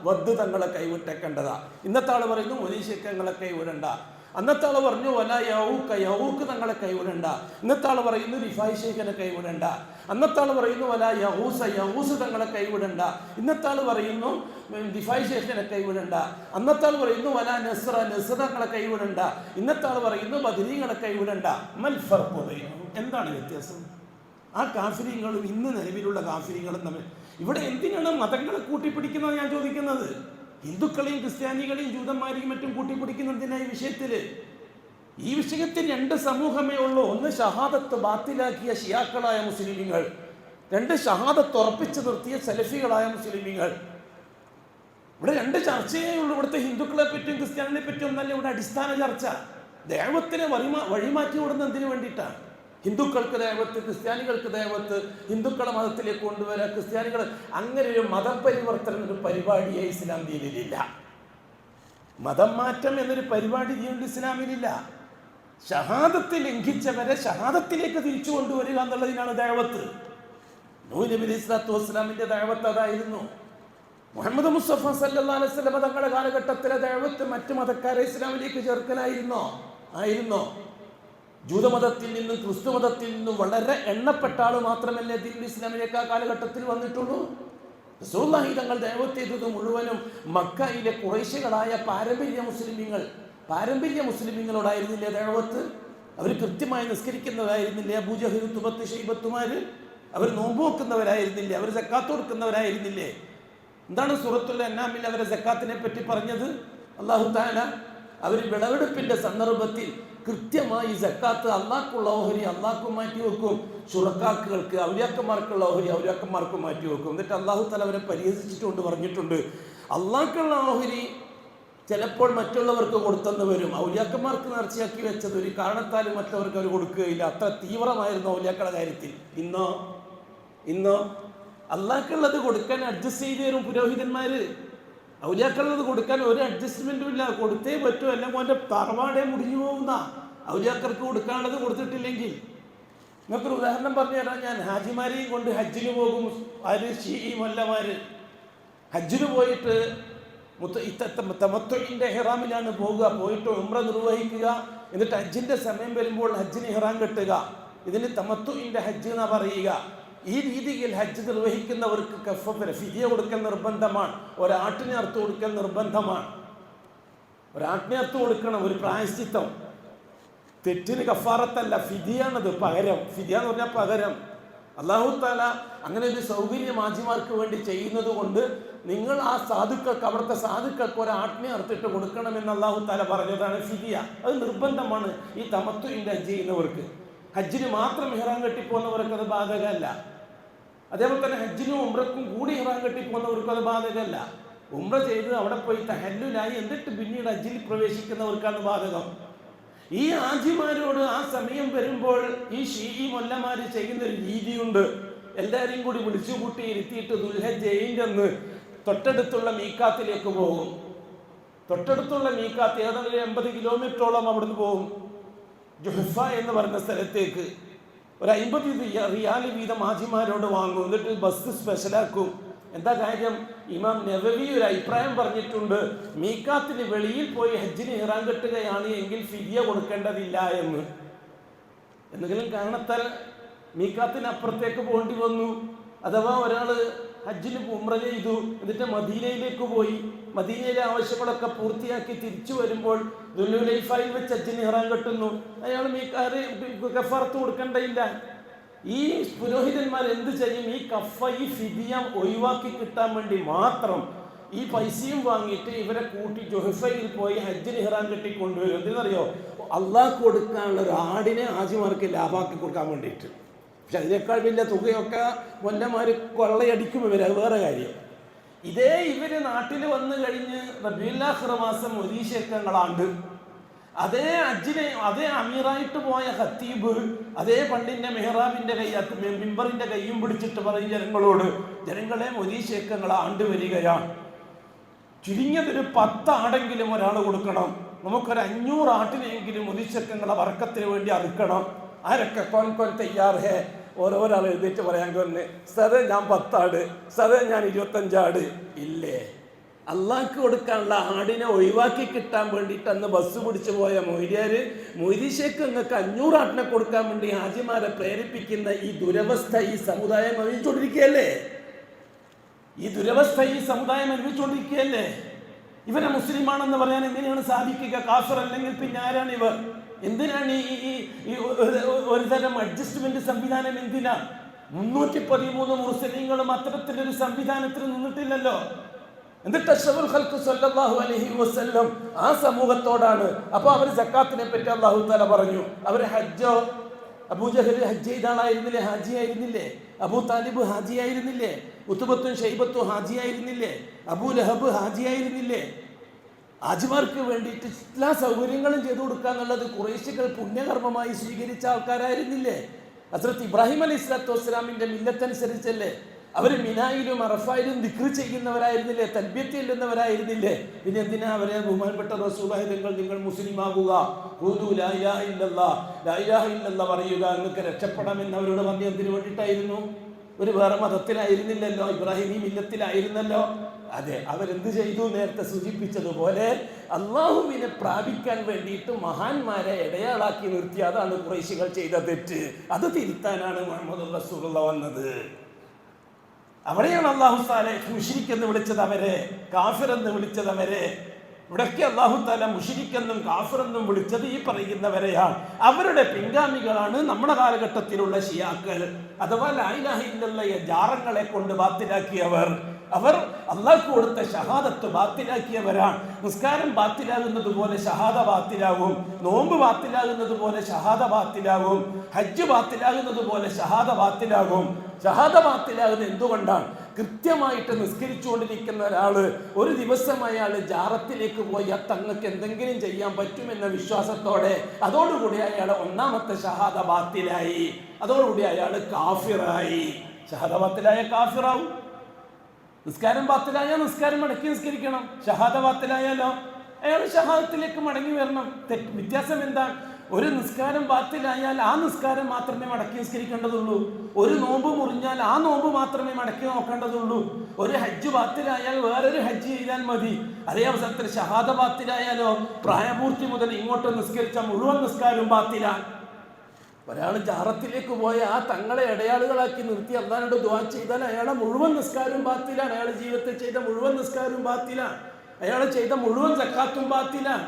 വദ്ദ് തങ്ങളെ കൈവിട്ടേക്കേണ്ടതാ. ഇന്നത്തെ ആൾ പറയുന്നു മൊലീശേഖങ്ങളെ കൈവിടണ്ട. അന്നത്തെ ആൾ പറഞ്ഞു വല യഹൂക്ക് തങ്ങളെ കൈവിടണ്ട. ഇന്നത്തെ ആൾ പറയുന്നു റിഫായ് ശേഖനെ കൈവിടണ്ട. അന്നത്തെ ആൾ പറയുന്നു വല യഹൂസ് തങ്ങളെ കൈവിടണ്ട. ഇന്നത്തെ ആൾ പറയുന്നു റിഫായ് ശേഖനെ കൈവിടണ്ട. അന്നത്തെ ആൾ പറയുന്നു വല നസ്ര തങ്ങളെ കൈവിടണ്ട. ഇന്നത്തെ ആൾ പറയുന്നു ബദരീങ്ങളെ കൈവിടണ്ട. മൽ ഫർഖു ബൈനഹും, എന്താണ് വ്യത്യാസം? ആ കാഫിരീങ്ങളും ഇന്ന് നിലവിലുള്ള കാഫിരീങ്ങളും തമ്മിൽ ഇവിടെ എന്തിനാണ് മതങ്ങളെ കൂട്ടിപ്പിടിക്കുന്നത് ഞാൻ ചോദിക്കുന്നത്? ഹിന്ദുക്കളെയും ക്രിസ്ത്യാനികളെയും ജൂതന്മാരെയും മറ്റും കൂട്ടിപ്പിടിക്കുന്നതിനായി ഈ വിഷയത്തിൽ രണ്ട് സമൂഹമേ ഉള്ളൂ. ഒന്ന് ഷഹാദത്ത് ബാത്തിലാക്കിയ ഷിയാക്കളായ മുസ്ലിമീങ്ങൾ, രണ്ട് ഷഹാദത്ത് ഉറപ്പിച്ചു നിർത്തിയ സലഫികളായ മുസ്ലിമീങ്ങൾ. ഇവിടെ രണ്ട് ചർച്ചയേ ഉള്ളൂ. ഇവിടുത്തെ ഹിന്ദുക്കളെ പറ്റിയും ക്രിസ്ത്യാനികളെ പറ്റിയും ഒന്നല്ല ഇവിടെ അടിസ്ഥാന ചർച്ച. ദൈവത്തിനെ വഴിമാറ്റി വിടുന്ന എന്തിനു വേണ്ടിയിട്ടാണ്? ഹിന്ദുക്കൾക്ക് ദൈവത്ത്, ക്രിസ്ത്യാനികൾക്ക് ദൈവത്ത്, ഹിന്ദുക്കളെ മതത്തിലേക്ക് കൊണ്ടുവരാൻ ക്രിസ്ത്യാനികൾ, അങ്ങനെ ഒരു മതപരിവർത്തനം ഒരു പരിപാടിയെ ഇസ്ലാം ദീനിലില്ല. മതം മാറ്റം എന്നൊരു പരിപാടി ദീനുൽ ഇസ്ലാമിലില്ല. ഷഹാദത്ത് ലംഘിച്ചവരെ ഷഹാദത്തിലേക്ക് തിരിച്ചു കൊണ്ടുവരിക എന്നുള്ളതിനാണ് ദഅവത്ത്. നൂഹ് നബി അലൈഹി സ്വലാത്തു വസ്സലാമിന്റെ ദഅവത്ത് അതായിരുന്നു. മുഹമ്മദ് മുസ്തഫ സല്ലല്ലാഹു അലൈഹി വസല്ലം തങ്ങളുടെ കാലഘട്ടത്തിലെ ദഅവത്ത് മറ്റു മതക്കാരെ ഇസ്ലാമിലേക്ക് ചേർക്കലായിരുന്നോ? ജൂതമതത്തിൽ നിന്നും ക്രിസ്തു മതത്തിൽ നിന്നും വളരെ എണ്ണപ്പെട്ട ആൾ മാത്രമല്ലേ ദീനുൽ ഇസ്ലാമിലേക്ക് ആ കാലഘട്ടത്തിൽ വന്നിട്ടുള്ളൂ. റസൂലുള്ളാഹി തങ്ങൾ ദഅവത്ത് ചെയ്തത് മുഴുവനും മക്കയിലെ ഖുറൈശികളായ പാരമ്പര്യ മുസ്ലിമീങ്ങളോടായിരുന്നില്ലേ ദഅവത്ത്? അവർ കൃത്യമായി നിസ്കരിക്കുന്നവരായിരുന്നില്ലേ? അബൂജഹൽ, തുബത്ത്, ഷൈബത്തുമാര് അവർ നോമ്പ് നോക്കുന്നവരായിരുന്നില്ലേ? അവർ സക്കാത്ത് കൊടുക്കുന്നവരായിരുന്നില്ലേ? എന്താണ് സൂറത്തുൽ അൻആമിൽ അവരെ സക്കാത്തിനെ പറ്റി പറഞ്ഞത്? അല്ലാഹു തആല അവർ വിളവെടുപ്പിന്റെ സന്ദർഭത്തിൽ കൃത്യമായി സക്കാത്ത് അള്ളാഹ്ക്കുള്ള ഓഹരി അള്ളാഹ്ക്കും മാറ്റി വെക്കും, ശുറക്കാക്കുകൾക്ക് ഔലിയാക്കന്മാർക്കുള്ള ഓഹരി ഔലിയാക്കന്മാർക്കും മാറ്റി വെക്കും. എന്നിട്ട് അള്ളാഹു തആല അവരെ പരിഹസിച്ചിട്ടുണ്ട്, പറഞ്ഞിട്ടുണ്ട് അള്ളാഹ്ക്കുള്ള ഓഹരി ചിലപ്പോൾ മറ്റുള്ളവർക്ക് കൊടുത്തെന്ന് വരും. ഔലിയാക്കന്മാർക്ക് നേർച്ചയാക്കി വെച്ചത് ഒരു കാരണത്താലും മറ്റവർക്ക് അവർ കൊടുക്കുകയില്ല. അത്ര തീവ്രമായിരുന്നു ഔലിയാക്കളുടെ കാര്യത്തിൽ. ഇന്നോ അള്ളാഹ്ക്കുള്ളത് കൊടുക്കാൻ അഡ്ജസ്റ്റ് ചെയ്ത് തരും പുരോഹിതന്മാര്. ഔലിയാക്കളുള്ളത് കൊടുക്കാൻ ഒരു അഡ്ജസ്റ്റ്മെന്റും ഇല്ല, കൊടുത്തേ പറ്റൂ, അല്ലെങ്കിൽ അവൻ്റെ തറവാടേ മുടിഞ്ഞു പോകുന്ന. ഔലിയാക്കർക്ക് കൊടുക്കാനുള്ളത് കൊടുത്തിട്ടില്ലെങ്കിൽ. നിങ്ങൾക്കൊരു ഉദാഹരണം പറഞ്ഞു തരാം ഞാൻ. ഹാജിമാരെയും കൊണ്ട് ഹജ്ജിന് പോകും ആര്? ഷീഈ മൊല്ലമാര്. ഹജ്ജിന് പോയിട്ട് തമത്തുഇന്റെ ഇഹ്റാമിലാണ് പോയിട്ട് ഉംറ നിർവഹിക്കുക. എന്നിട്ട് ഹജ്ജിന്റെ സമയം വരുമ്പോൾ ഹജ്ജിന് ഇഹ്റാം കെട്ടുക. ഇതിന് തമത്തുഇന്റെ ഹജ്ജ് എന്നാ പറയുക. ഈ രീതിയിൽ ഹജ്ജ് നിർവഹിക്കുന്നവർക്ക് കഫഫ ഫിദിയ കൊടുക്കൽ നിർബന്ധമാണ്. ഒരാട്ടിനെ അറുത്ത് കൊടുക്കൽ നിർബന്ധമാണ്. ഒരാട്ടിനെ അറുത്ത് കൊടുക്കണം, ഒരു പ്രായശ്ചിത്തം. തെറ്റിന് കഫാറത്തല്ല, ഫിദിയാണത്, പകരം. ഫിദിയ എന്ന് പറഞ്ഞാൽ പകരം. അല്ലാഹു തആല അങ്ങനെ ഒരു സൗകര്യം ഹാജിമാർക്ക് വേണ്ടി ചെയ്യുന്നത് കൊണ്ട് നിങ്ങൾ ആ സാധുക്കൾക്ക്, അവിടുത്തെ സാധുക്കൾക്ക് ഒരാട്ടിനെ അറുത്തിട്ട് കൊടുക്കണമെന്ന് അല്ലാഹു തആല പറഞ്ഞതാണ് ഫിദിയ. അത് നിർബന്ധമാണ് ഈ തമത്തുഇന്റെ ഹജ്ജ് ചെയ്യുന്നവർക്ക്. ഹജ്ജിന് മാത്രം ഇഹ്റാം കെട്ടിപ്പോകുന്നവർക്ക് അത് ബാധകമല്ല. അതേപോലെ തന്നെ ഹജ്ജിനും ഉംറക്കും കൂടി ഇഹ്റാം കെട്ടിപ്പോകുന്നവർക്ക് അത് ബാധകമല്ല. ഉംറ ചെയ്ത് അവിടെ പോയി തഹല്ലുലായി എന്നിട്ട് പിന്നീട് ഹജ്ജിൽ പ്രവേശിക്കുന്നവർക്കാണ് ബാധകം. ഈ ഹാജിമാരോട് ആ സമയം വരുമ്പോൾ ഈ ഷീഈ മൊല്ലമാര് ചെയ്യുന്ന ഒരു രീതിയുണ്ട്. എല്ലാവരെയും കൂടി വിളിച്ചു കൂട്ടി ഇരുത്തിയിട്ട് ദുൽഹജ്ജ് 7 തൊട്ടടുത്തുള്ള മീക്കാത്തിലേക്ക് പോകും. തൊട്ടടുത്തുള്ള മീക്കാത്ത് ഏതെങ്കിലും 80 കിലോമീറ്ററോളം അവിടുന്ന് പോകും. ജുഹഫ എന്ന് പറയുന്ന സ്ഥലത്തേക്ക് ഒരു 50 റിയാൽ വീതം ഹാജിമാരോട് വാങ്ങും. എന്നിട്ട് ബസ് സ്പെഷ്യലാക്കും. എന്താ കാര്യം? ഇമാം നവവി ഒരു അഭിപ്രായം പറഞ്ഞിട്ടുണ്ട്, മീക്കാത്തിന് വെളിയിൽ പോയി ഹജ്ജിന് ഇഹ്റാം കെട്ടുകയാണ് എങ്കിൽ ഫിദിയ കൊടുക്കേണ്ടതില്ല എന്ന്. എന്തെങ്കിലും കാരണത്താൽ മീക്കാത്തിന് അപ്പുറത്തേക്ക് പോകേണ്ടി വന്നു, അഥവാ ഒരാൾ ഹജ്ജിന് ഉംറ ചെയ്തു എന്നിട്ട് മദീനയിലേക്ക് പോയി, മദീനയിലെ ആവശ്യങ്ങളൊക്കെ പൂർത്തിയാക്കി തിരിച്ചു വരുമ്പോൾ ദുൽഹുലൈഫയിൽ വെച്ച് ഹജ്ജിന് ഇഹ്റാം കെട്ടുന്നു, അയാൾ കഫാറത്ത് കൊടുക്കേണ്ടയില്ല. ഈ പുരോഹിതന്മാർ എന്ത് ചെയ്യും? ഈ ഈ ഫിദിയ ഒഴിവാക്കി കിട്ടാൻ വേണ്ടി മാത്രം ഈ പൈസയും വാങ്ങിയിട്ട് ഇവരെ കൂട്ടി ജുഹഫയിൽ പോയി ഹജ്ജിന് ഇഹ്റാം കെട്ടി കൊണ്ടുവരും. എന്തിനറിയോ? അള്ളാഹ് കൊടുക്കാനുള്ള ഒരു ആടിനെ ഹാജിമാർക്ക് ലാഭാക്കി കൊടുക്കാൻ വേണ്ടിയിട്ട്. പക്ഷെ അതിനേക്കാൾ വലിയ തുകയൊക്കെ മൊല്ലമാർ കൊള്ളയടിക്കും ഇവർ, അത് വേറെ കാര്യം. ഇവര് നാട്ടിൽ വന്നു കഴിഞ്ഞ് റബീഉൽ ആഖിർ മാസം ഒരീശക്കങ്ങളാണ്ട് അതേ അമീറായിട്ട് പോയ ഖത്തീബ് അതേ പള്ളിന്റെ മെഹ്റാബിന്റെ മിമ്പറിന്റെ കൈയും പിടിച്ചിട്ട് പറയും ജനങ്ങളോട്, ജനങ്ങളെ ഒരീശക്കങ്ങൾ ആണ്ട് വരികയാണ്, ചുരുങ്ങിയതൊരു 10 ആടെങ്കിലും ഒരാൾ കൊടുക്കണം, നമുക്കൊരു 500 ആട്ടിനെങ്കിലും ഒരീശക്കങ്ങളെ വർക്കത്തിന് വേണ്ടി അറുക്കണം. ആരൊക്കെ കോൻ തയ്യാർ ഹേ? ഓരോരാൾ എഴുതിയിട്ട് പറയാൻ തന്നെ, സദേ ഞാൻ 10 ആട്, സദേ ഞാൻ 25 ആട്. ഇല്ലേ? അള്ളാഹ്ക്ക് കൊടുക്കാനുള്ള ആടിനെ ഒഴിവാക്കി കിട്ടാൻ വേണ്ടിയിട്ട് അന്ന് ബസ് പിടിച്ചു പോയ മൊയ്തീശേക്ക് നിങ്ങൾക്ക് 500 ആട്ടിനെ കൊടുക്കാൻ വേണ്ടി ഹാജിമാരെ പ്രേരിപ്പിക്കുന്ന ഈ ദുരവസ്ഥ ഈ സമുദായം അനുഭവിച്ചുകൊണ്ടിരിക്കുകയല്ലേ? ഇവരെ മുസ്ലിമാണെന്ന് പറയാൻ എങ്ങനെയാണ് സാധിക്കുക? കാഫിർ അല്ലെങ്കിൽ പിന്നെ ആരാണ് ഇവർ? എന്തിനാണ് ഈ ഒരുതരം അഡ്ജസ്റ്റ്മെന്റ് സംവിധാനം? എന്തിനാ? 313 മുസ്ലിങ്ങളും അത്തരത്തിലൊരു സംവിധാനത്തിന് നിന്നിട്ടില്ലല്ലോ. എന്നിട്ട് അഷ്റഫുൽ ഖൽഖ് സ്വല്ലല്ലാഹു അലൈഹി വസല്ലം ആ സമൂഹത്തോടാണ്. അപ്പോൾ അവർ സക്കാത്തിനെ പറ്റി അല്ലാഹു തആല പറഞ്ഞു. അവർ ഹജ്ജോ, അബൂജഹൽ ഹജ്ജ് ചെയ്ത ആളായിരുന്നില്ലേ? ഹാജിയായിരുന്നില്ലേ? അബൂ താലിബ് ഹാജിയായിരുന്നില്ലേ? ഉത്ബത്തും ഷൈബത്തും ഹാജിയായിരുന്നില്ലേ? അബൂ ലഹബ് ഹാജിയായിരുന്നില്ലേ? ഹാജിമാർക്ക് വേണ്ടിയിട്ട് എല്ലാ സൗകര്യങ്ങളും ചെയ്തു കൊടുക്കുക എന്നുള്ളത് ഖുറൈശികൾ പുണ്യകർമ്മമായി സ്വീകരിച്ച ആൾക്കാരായിരുന്നില്ലേ? ഹസ്രത്ത് ഇബ്രാഹിം അലൈഹി സ്വലാത്തു വസ്സലാമിന്റെ മില്ലത്തനുസരിച്ചല്ലേ അവർ മിനായിലും അറഫായിലും ദിക്ർ ചെയ്യുന്നവരായിരുന്നില്ലേ? തൽബിയത്ത് ചെല്ലുന്നവരായിരുന്നില്ലേ? പിന്നെ എന്തിനാ അവരെ ബഹുമാനപ്പെട്ട റസൂലുള്ളാഹി നിങ്ങൾ മുസ്ലിം ആകുക, ഖൂലു ലാ ഇലാഹ ഇല്ലല്ലാഹ് പറയുക, നിങ്ങൾക്ക് രക്ഷപ്പെടാമെന്ന് അവരോട് പറഞ്ഞ എന്തിനു വേണ്ടിയിട്ടായിരുന്നു? ഒരു വേറെ മതത്തിലായിരുന്നില്ലല്ലോ, ഇബ്രാഹിമി മില്ലത്തിലായിരുന്നല്ലോ. അതെ, അവരെന്ത് ചെയ്തു? നേരത്തെ സൂചിപ്പിച്ചതുപോലെ അള്ളാഹുവിനെ പ്രാപിക്കാൻ വേണ്ടിയിട്ട് മഹാന്മാരെ ഇടയാളാക്കി നിർത്തി. അതാണ് ഖുറൈശികൾ ചെയ്ത തെറ്റ്. അത് തിരുത്താനാണ് മുഹമ്മദ് റസൂലുള്ളാഹി വന്നത്. അവിടെയാണ് അല്ലാഹു തആല മുശ്രിക് എന്ന് വിളിച്ചത് അവരെ, കാഫിർ എന്ന് വിളിച്ചത് അവരെ. ഇവിടൊക്കെ അല്ലാഹു തആല മുശ്രിക് എന്നും കാഫിർ എന്നും വിളിച്ചത് ഈ പറയുന്നവരെയാണ്. അവരുടെ പിൻഗാമികളാണ് നമ്മുടെ കാലഘട്ടത്തിലുള്ള ശിയാക്കൾ, അഥവാ ലാ ഇലാഹ ഇല്ലല്ലാഹ് ജാറങ്ങളെ കൊണ്ട് ബാത്തിലാക്കിയവർ. അവർ അല്ലാഹു കൊടുത്ത ഷഹാദത്ത് ബാത്തിലാക്കിയവരാണ്. നിസ്കാരം ബാത്തിലാകുന്നത് പോലെ ഷഹാദ ബാത്തിലാകും, നോമ്പ് ബാത്തിലാകുന്നത് പോലെ ഷഹാദ ബാത്തിലാകും, ഹജ്ജ് ബാത്തിലാകുന്നത് പോലെ ഷഹാദ ബാത്തിലാകും. ഷഹാദ ബാത്തിലാകുന്നത് എന്തുകൊണ്ടാണ്? കൃത്യമായിട്ട് നിസ്കരിച്ചുകൊണ്ടിരിക്കുന്ന ഒരാള് ഒരു ദിവസം അയാൾ ജാറത്തിലേക്ക് പോയി തങ്ങൾക്ക് എന്തെങ്കിലും ചെയ്യാൻ പറ്റുമെന്ന വിശ്വാസത്തോടെ അതോടുകൂടി അയാൾ ഒന്നാമത്തെ ഷഹാദ ബാത്തിലായി, അതോടുകൂടി അയാൾ കാഫിറായി. ഷഹാദ ബാത്തിലായ കാഫിറാവും. നിസ്കാരം ബാത്തിലായ നിസ്കാരം മടക്കി നിസ്കരിക്കണം. ഷഹാദ ബാത്തിലായാലോ അയാൾ ഷഹാദത്തിലേക്ക് മടങ്ങി വരണം. വ്യത്യാസം എന്താണ്? ഒരു നിസ്കാരം ബാത്തിലായാൽ ആ നിസ്കാരം മാത്രമേ മടക്കി നിസ്കരിക്കേണ്ടതുള്ളൂ. ഒരു നോമ്പ് മുറിഞ്ഞാൽ ആ നോമ്പ് മാത്രമേ മടക്കി നോക്കേണ്ടതുള്ളൂ. ഒരു ഹജ്ജ് ബാത്തിലായാൽ വേറൊരു ഹജ്ജ് ചെയ്താൽ മതി. അതേ അവസരത്തിൽ ഷഹാദ ബാത്തിലായാലോ പ്രായപൂർത്തി മുതൽ ഇങ്ങോട്ട് നിസ്കരിച്ച മുഴുവൻ നിസ്കാരവും ബാത്തിലാണ്. ഒരാൾ ജാറത്തിലേക്ക് പോയ ആ തങ്ങളെ ഇടയാളുകളാക്കി നിർത്തി അല്ലാഹുവോട് ദുആ ചെയ്താൽ അയാളെ മുഴുവൻ നിസ്കാരവും ബാത്തിലാണ്. അയാൾ ജീവിതത്തിൽ ചെയ്ത മുഴുവൻ നിസ്കാരവും ബാത്തിലാണ്. അയാൾ ചെയ്ത മുഴുവൻ സക്കാത്തും ബാത്തിലാണ്.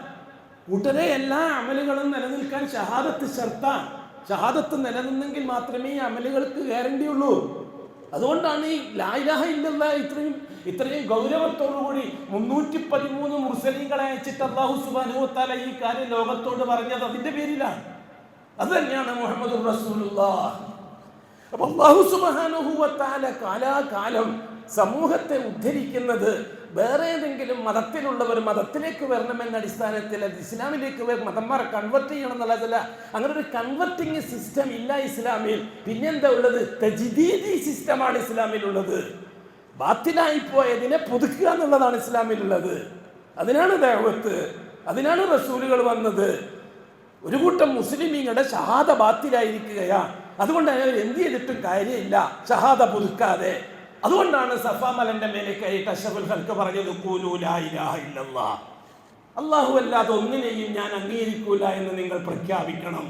കൂട്ടരെ എല്ലാ അമലുകളും നിലനിൽക്കാൻ ഷഹാദത്ത് ശർത്താൻ. ഷഹാദത്ത് നിലനിന്നെങ്കിൽ മാത്രമേ ഈ അമലുകൾക്ക് ഗ്യാരണ്ടി ഉള്ളൂ. അതുകൊണ്ടാണ് ഈ ലാ ഇലാഹ ഇല്ലല്ലാഹ് ഇത്രയും ഗൗരവത്തോടുകൂടി 313 മുർസലീങ്ങളെ അയച്ചിട്ട് അല്ലാഹു സുബ്ഹാനഹു വ തആല ഈ കാര്യം ലോകത്തോട് പറഞ്ഞത് അതിന്റെ പേരിലാണ്. അത് തന്നെയാണ് മുഹമ്മദുർ റസൂലുള്ളാഹ്. അപ്പോൾ അല്ലാഹു സുബ്ഹാനഹു വ തആല കാലാകാലം സമൂഹത്തെ ഉദ്ധരിക്കുന്നത് വേറെ ഏതെങ്കിലും മതത്തിലുള്ളവർ മതത്തിലേക്ക് വരണമെന്ന അടിസ്ഥാനത്തിൽ അത് ഇസ്ലാമിലേക്ക് മതന്മാരെ കൺവെർട്ട് ചെയ്യണം എന്നുള്ളതല്ല. അങ്ങനെ ഒരു കൺവെർട്ടിങ് സിസ്റ്റം ഇല്ല ഇസ്ലാമിൽ. പിന്നെന്താ ഉള്ളത്? തജ്ദീദി സിസ്റ്റമാണ് ഇസ്ലാമിലുള്ളത്. ബാത്തിലായി പോയതിനെ പുതുക്കുക എന്നുള്ളതാണ് ഇസ്ലാമിലുള്ളത്. അതിനാണ് ദഅവത്ത്, അതിനാണ് റസൂലുകൾ വന്നത്. ഒരു കൂട്ടം മുസ്ലിമീങ്ങളുടെ ഷഹാദ ബാത്തിലായിരിക്കുകയാണ്. അതുകൊണ്ട് അവർ എന്ത് ചെയ്തിട്ടും കാര്യമില്ല ഷഹാദ പുതുക്കാതെ. അതുകൊണ്ടാണ് സഫാ മലന്റെ മേലെ കയറിയിട്ട് അഷ്റഫുൽ ഖൽഖ് പറഞ്ഞത് ഖൂലൂ ലാ ഇലാഹ ഇല്ലല്ലാഹ്, അല്ലാഹു അല്ലാതെ ഒന്നിനെയും ഞാൻ അംഗീകരിക്കൂല എന്ന് നിങ്ങൾ പ്രഖ്യാപിക്കണം.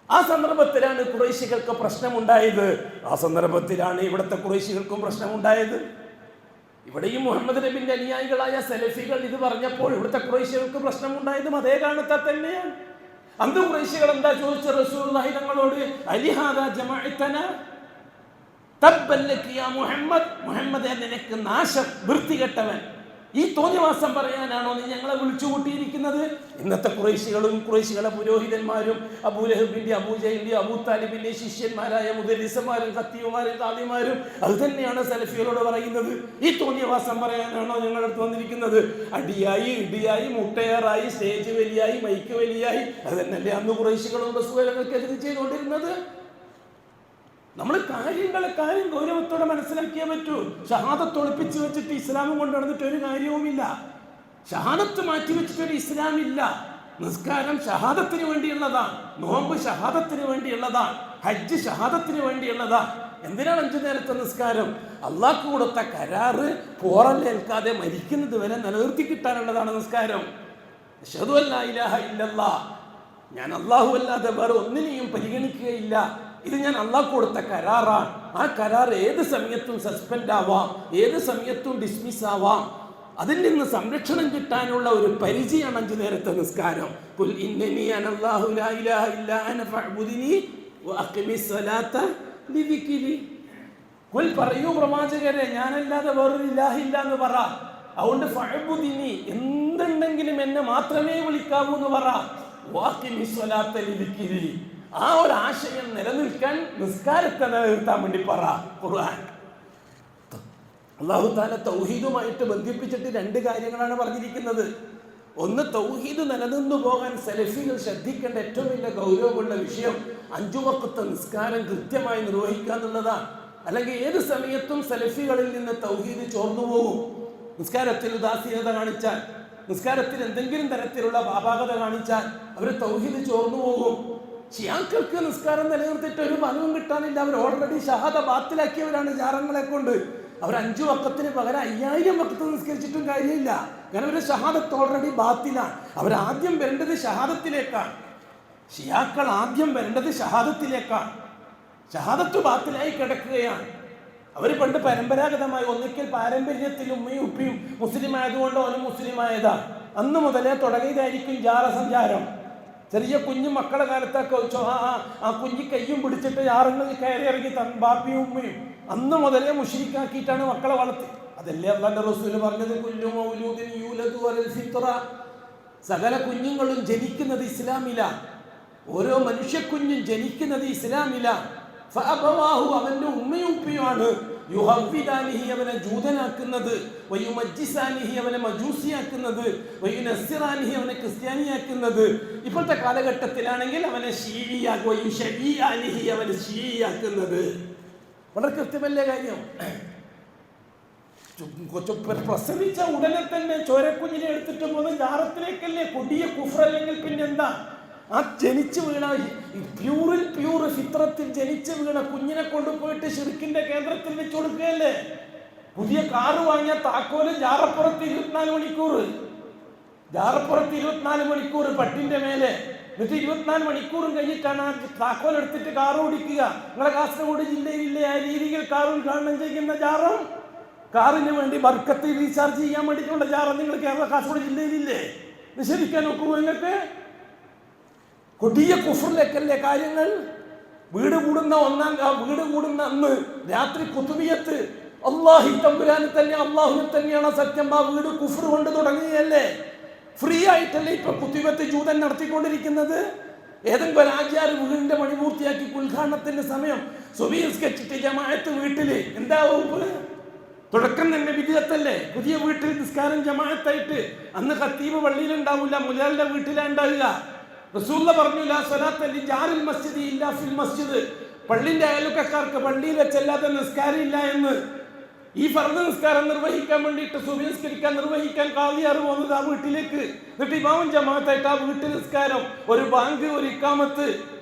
ആ സന്ദർഭത്തിലാണ് ഖുറൈശികൾക്ക് പ്രശ്നമുണ്ടായത്. ആ സന്ദർഭത്തിലാണ് ഇവിടുത്തെ ഖുറൈശികൾക്കും പ്രശ്നമുണ്ടായത്. ഇവിടെയും മുഹമ്മദ് നബിന്റെ അനുയായികളായ സലഫികൾ ഇത് പറഞ്ഞപ്പോൾ ഇവിടുത്തെ ഖുറൈശികൾക്ക് പ്രശ്നമുണ്ടായതും അതേ കാരണത്താൽ തന്നെയാണ്. അന്ത് ഖുറൈശികൾ എന്താ ചോദിച്ച റസൂലുള്ളാഹി തങ്ങളോട്? അലിഹാദാ ജമഅതന തബ്ബൻ ലക യാ മുഹമ്മദ്, മുഹമ്മദേ നിനക്ക് നാശം, വൃത്തികെട്ടവൻ. ഈ തോന്നിവാസം പറയാനാണോ നീ ഞങ്ങളെ വിളിച്ചു കൂട്ടിയിരിക്കുന്നത്? ഇന്നത്തെ ഖുറൈശികളും ഖുറൈശികളെ പുരോഹിതന്മാരും അബൂലഹബിന്റെ അബൂജഹലിന്റെ അബൂ താലിബിന്റെ ശിഷ്യന്മാരായ മുദരിസമാരും ഖത്തീബുമാരും ഖാദിമാരും അത് തന്നെയാണ് സലഫികളോട് പറയുന്നത്. ഈ തോന്നിവാസം പറയാനാണോ ഞങ്ങളുടെ അടുത്ത് വന്നിരിക്കുന്നത്? അടിയായി ഇടിയായി മുട്ടയാറായി സ്റ്റേജ് വലിയായി മൈക്ക് വലിയായി അത് തന്നെയല്ലേ അന്ന് ഖുറൈശികളും റസൂലുള്ളാഹിക്ക് എതിര് ചെയ്തുകൊണ്ടിരുന്നത്? നമ്മൾ കാര്യം ഗൗരവത്തോടെ മനസ്സിലാക്കിയേ പറ്റൂ. ഷഹാദത്ത് ഒളിപ്പിച്ച് വെച്ചിട്ട് ഇസ്ലാമും കൊണ്ട് നടന്നിട്ട് ഒരു കാര്യവുമില്ല. ഷഹാദത്ത് മാറ്റി വെച്ചിട്ടൊരു ഇസ്ലാമില്ല. നിസ്കാരം ഷഹാദത്തിന് വേണ്ടിയുള്ളതാണ്, നോമ്പ് ഷഹാദത്തിന് വേണ്ടിയുള്ളതാണ്, ഹജ്ജ് ഷഹാദത്തിന് വേണ്ടിയുള്ളതാണ്. എന്തിനാണ് 5 നേരത്തെ നിസ്കാരം? അള്ളാഹ് കൊടുത്ത കരാറ് പോറലേൽക്കാതെ മരിക്കുന്നത് വരെ നിലനിർത്തി കിട്ടാനുള്ളതാണ് നിസ്കാരം. അശ്ഹദു അല്ലാ ഇലാഹ ഇല്ലല്ലാഹ്, ഞാൻ അള്ളാഹു അല്ലാതെ വേറെ ഒന്നിനെയും പരിഗണിക്കുകയില്ല, ഇത് ഞാൻ അള്ളാഹ് കൊടുത്ത കരാറാണ്. ആ കരാർ ഏത് സമയത്തും സസ്പെൻഡ് ആവാം, ഏത് സമയത്തും ഡിസ്മിസ് ആവാം. അതിൽ നിന്ന് സംരക്ഷണം കിട്ടാനുള്ള ഒരു പരിചയമാണ് 5 നേരത്തെ നിസ്കാരം. ഖുൽ ഇന്നനി അനല്ലാഹു ലാ ഇലാഹ ഇല്ലാ അന ഫഅ്ബുദിനി വഅഖിമിസ് സ്വലാത്ത ലിദിക്രി. ഖുൽ പറയൂ പ്രവാചകരെ, ഞാനല്ലാതെ വേറൊരു ഇലാഹില്ല എന്ന് പറ. അതുകൊണ്ട് ഫഅ്ബുദിനി, എന്തുണ്ടെങ്കിലും എന്നെ മാത്രമേ വിളിക്കാവൂ എന്ന് പറ. വഅഖിമിസ് സ്വലാത്ത ലിദിക്രി, ആ ഒരു ആശയം നിലനിൽക്കാൻ നിസ്കാരത്തെ നിലനിർത്താൻ വേണ്ടി പറ. ഖുർആൻ അല്ലാഹു തആല തൗഹീദുമായിട്ട് ബന്ധിപ്പിച്ചിട്ട് 2 കാര്യങ്ങളാണ് പറഞ്ഞിരിക്കുന്നത്. ഒന്ന്, തൗഹീദ് നിലനിന്നു പോകാൻ സലഫികൾ ശ്രദ്ധിക്കേണ്ട ഏറ്റവും വലിയ ഗൗരവമുള്ള വിഷയം 5 വഖ്ത് നിസ്കാരം കൃത്യമായി നിർവഹിക്കുക എന്നുള്ളതാണ്. അല്ലെങ്കിൽ ഏത് സമയത്തും സലഫികളിൽ നിന്ന് തൗഹീദ് ചോർന്നു പോകും. നിസ്കാരത്തിൽ ഉദാസീനത കാണിച്ചാൽ, നിസ്കാരത്തിൽ എന്തെങ്കിലും തരത്തിലുള്ള പാപാകത കാണിച്ചാൽ അവർ തൗഹീദ് ചോർന്നു പോകും. ഷിയാക്കൾക്ക് നിസ്കാരം നിലനിർത്തിയിട്ട് ഒരു ഫലവും കിട്ടാനില്ല. അവർ ഓൾറെഡി ഷഹാദ ബാത്തിലാക്കിയവരാണ് ജാറങ്ങളെ കൊണ്ട്. അവർ 5 വഖത്തിന് പകരം 5000 വഖത്ത് നിസ്കരിച്ചിട്ടും കാര്യമില്ല. കാരണം അവരുടെ ഷഹാദത്ത് ഓൾറെഡി ബാത്തിലാണ്. അവരാദ്യം വരേണ്ടത് ഷഹാദത്തിലേക്കാണ്. ഷിയാക്കൾ ആദ്യം വരേണ്ടത് ഷഹാദത്തിലേക്കാണ്. ഷഹാദത്ത് ബാത്തിലായി കിടക്കുകയാണ്. അവർ പണ്ട് പരമ്പരാഗതമായി ഒന്നിക്കൽ പാരമ്പര്യത്തിൽ ഉമ്മയും ഉപ്പയും മുസ്ലിം ആയതുകൊണ്ട് അവനും മുസ്ലിം ആയതാ. അന്ന് മുതലേ തുടങ്ങിയതായിരിക്കും ജാറസഞ്ചാരം. ചെറിയ കുഞ്ഞു മക്കളെ കാലത്തൊക്കെ ആ കുഞ്ഞി കയ്യും പിടിച്ചിട്ട് ജാറങ്ങളിൽ കയറി ഇറങ്ങി ബാപ്പിയും ഉമ്മയും അന്ന് മുതലേ മുശ്രിക്കാക്കിയിട്ടാണ് മക്കളെ വളർത്തി. അതല്ലേ അല്ലാഹുവിന്റെ റസൂൽ പറഞ്ഞത്, കുല്ലു മൗലൂദിൻ യൂലദു അലൽ ഫിത്ര, സകല കുഞ്ഞുങ്ങളും ജനിക്കുന്നത് ഇസ്ലാമില, ഓരോ മനുഷ്യക്കുഞ്ഞും ജനിക്കുന്നത് ഇസ്ലാമില. ഫഅബവാഹു, അവന്റെ ഉമ്മയും ഉപ്പയുമാണ്, യുഹവ്വിദാനിഹി, അവനെ ജൂതനാക്കുന്നത്, വയുമജ്ജിസാനിഹി, അവനെ മജൂസിയാക്കുന്നത്, വയുനസ്സിറാനിഹി, അവനെ ക്രിസ്ത്യാനിയാക്കുന്നത്. ഇപ്പോഴത്തെ കാലഘട്ടത്തിലാണെങ്കിൽ അവനെ ശീഇയാനിഹി, അവനെ ശീഇയാക്കുന്നത്. വളരെ കൃത്യമല്ലേ കാര്യം? പ്രസവിച്ച ഉടനെ തന്നെ ചോരക്കുഞ്ഞിനെ എടുത്തിട്ട് പോകുന്ന ജാറത്തിലേക്കല്ലേ? കൊടിയ കുഫ്ർ. അല്ലെങ്കിൽ പിന്നെന്താ? ആ ജനിച്ചു വീണ പ്യൂറിൽ പ്യൂർ ഫിത്രത്തിൽ ജനിച്ചു വീണ കുഞ്ഞിനെ കൊണ്ടുപോയിട്ട് ശിർക്കിന്റെ കേന്ദ്രത്തിൽ വെച്ച് കൊടുക്കുകയല്ലേ? പുതിയ കാറ് വാങ്ങിയ താക്കോല് ജാറപ്പുറത്ത് 24 മണിക്കൂർ, ജാറപ്പുറത്ത് 24 മണിക്കൂർ പട്ടിന്റെ മേലെ. എന്നിട്ട് 24 മണിക്കൂറും കഴിഞ്ഞിട്ടാണ് ആ താക്കോൽ എടുത്തിട്ട് കാറ് ഓടിക്കുക. നിങ്ങളെ കാസർഗോഡ് ജില്ലയിലെ ആ രീതിയിൽ കാറും കാണണം ചെയ്യുന്ന ജാറും, കാറിന് വേണ്ടി ബർക്കത്ത് റീചാർജ് ചെയ്യാൻ വേണ്ടിയിട്ടുള്ള ജാറും നിങ്ങൾ കേരള കാസർഗോഡ് ജില്ലയിലില്ലേ? നിഷേധിക്കാൻ നോക്കുമോ നിങ്ങൾക്ക്? കൊടിയ കുഫറിലേക്കല്ലേ കാര്യങ്ങൾ? വീട് കൂടുന്ന അന്ന് രാത്രി കുതുബിയത്ത് അല്ലാഹി തമ്പുരാനെ തന്നെ, അള്ളാഹുവിനെ തന്നെയാണ് സത്യം. ആ വീട് കുഫർ കൊണ്ട് തുടങ്ങിയല്ലേ? ഫ്രീ ആയിട്ടല്ലേ ഇപ്പൊ കുതുബിയത്ത് ജൂതൻ നടത്തിക്കൊണ്ടിരിക്കുന്നത്? ഏതെങ്കിലും രാജ്യാർ വീടിന്റെ പണി പൂർത്തിയാക്കി ഉദ്ഘാടനത്തിന്റെ സമയം സ്വീകരിച്ചിട്ട് ജമാഅത്ത് വീട്ടില് എന്താ വകുപ്പ്? തുടക്കം തന്നെ വിദ്യാർത്ഥല്ലേ? പുതിയ വീട്ടിൽ നിസ്കാരം ജമാഅത്തായിട്ട്. അന്ന് ഖത്തീബ് പള്ളിയിൽ ഉണ്ടാവില്ല, മുലാലിന്റെ വീട്ടിലാണ് ഉണ്ടാവുക. റസൂലുള്ളാഹി പറഞ്ഞു, ലാ സ്വലാത്ത ലിജാരിൽ മസ്ജിദി ഇല്ലാ ഫിൽ മസ്ജിദ്, പള്ളിന്റെ അയൽവക്കക്കാർക്ക് പള്ളിയിൽ വെച്ചല്ലാതെ നിസ്കാരം ഇല്ല എന്ന്. ഈ ഫർദ് നിസ്കാരം നിർവഹിക്കാൻ വേണ്ടിയിട്ട് സുബഹിസ്കരിക്കാൻ നിർവഹിക്കാൻ ഖാദിയാർ പോകുന്നത് ആ വീട്ടിലേക്ക്. എന്നിട്ട് ഇമാമും ജമാഅത്തായിട്ട് ആ വീട്ടിൽ നിസ്കാരം, ഒരു ബാങ്ക്, ഒരു ഇഖാമത്ത്.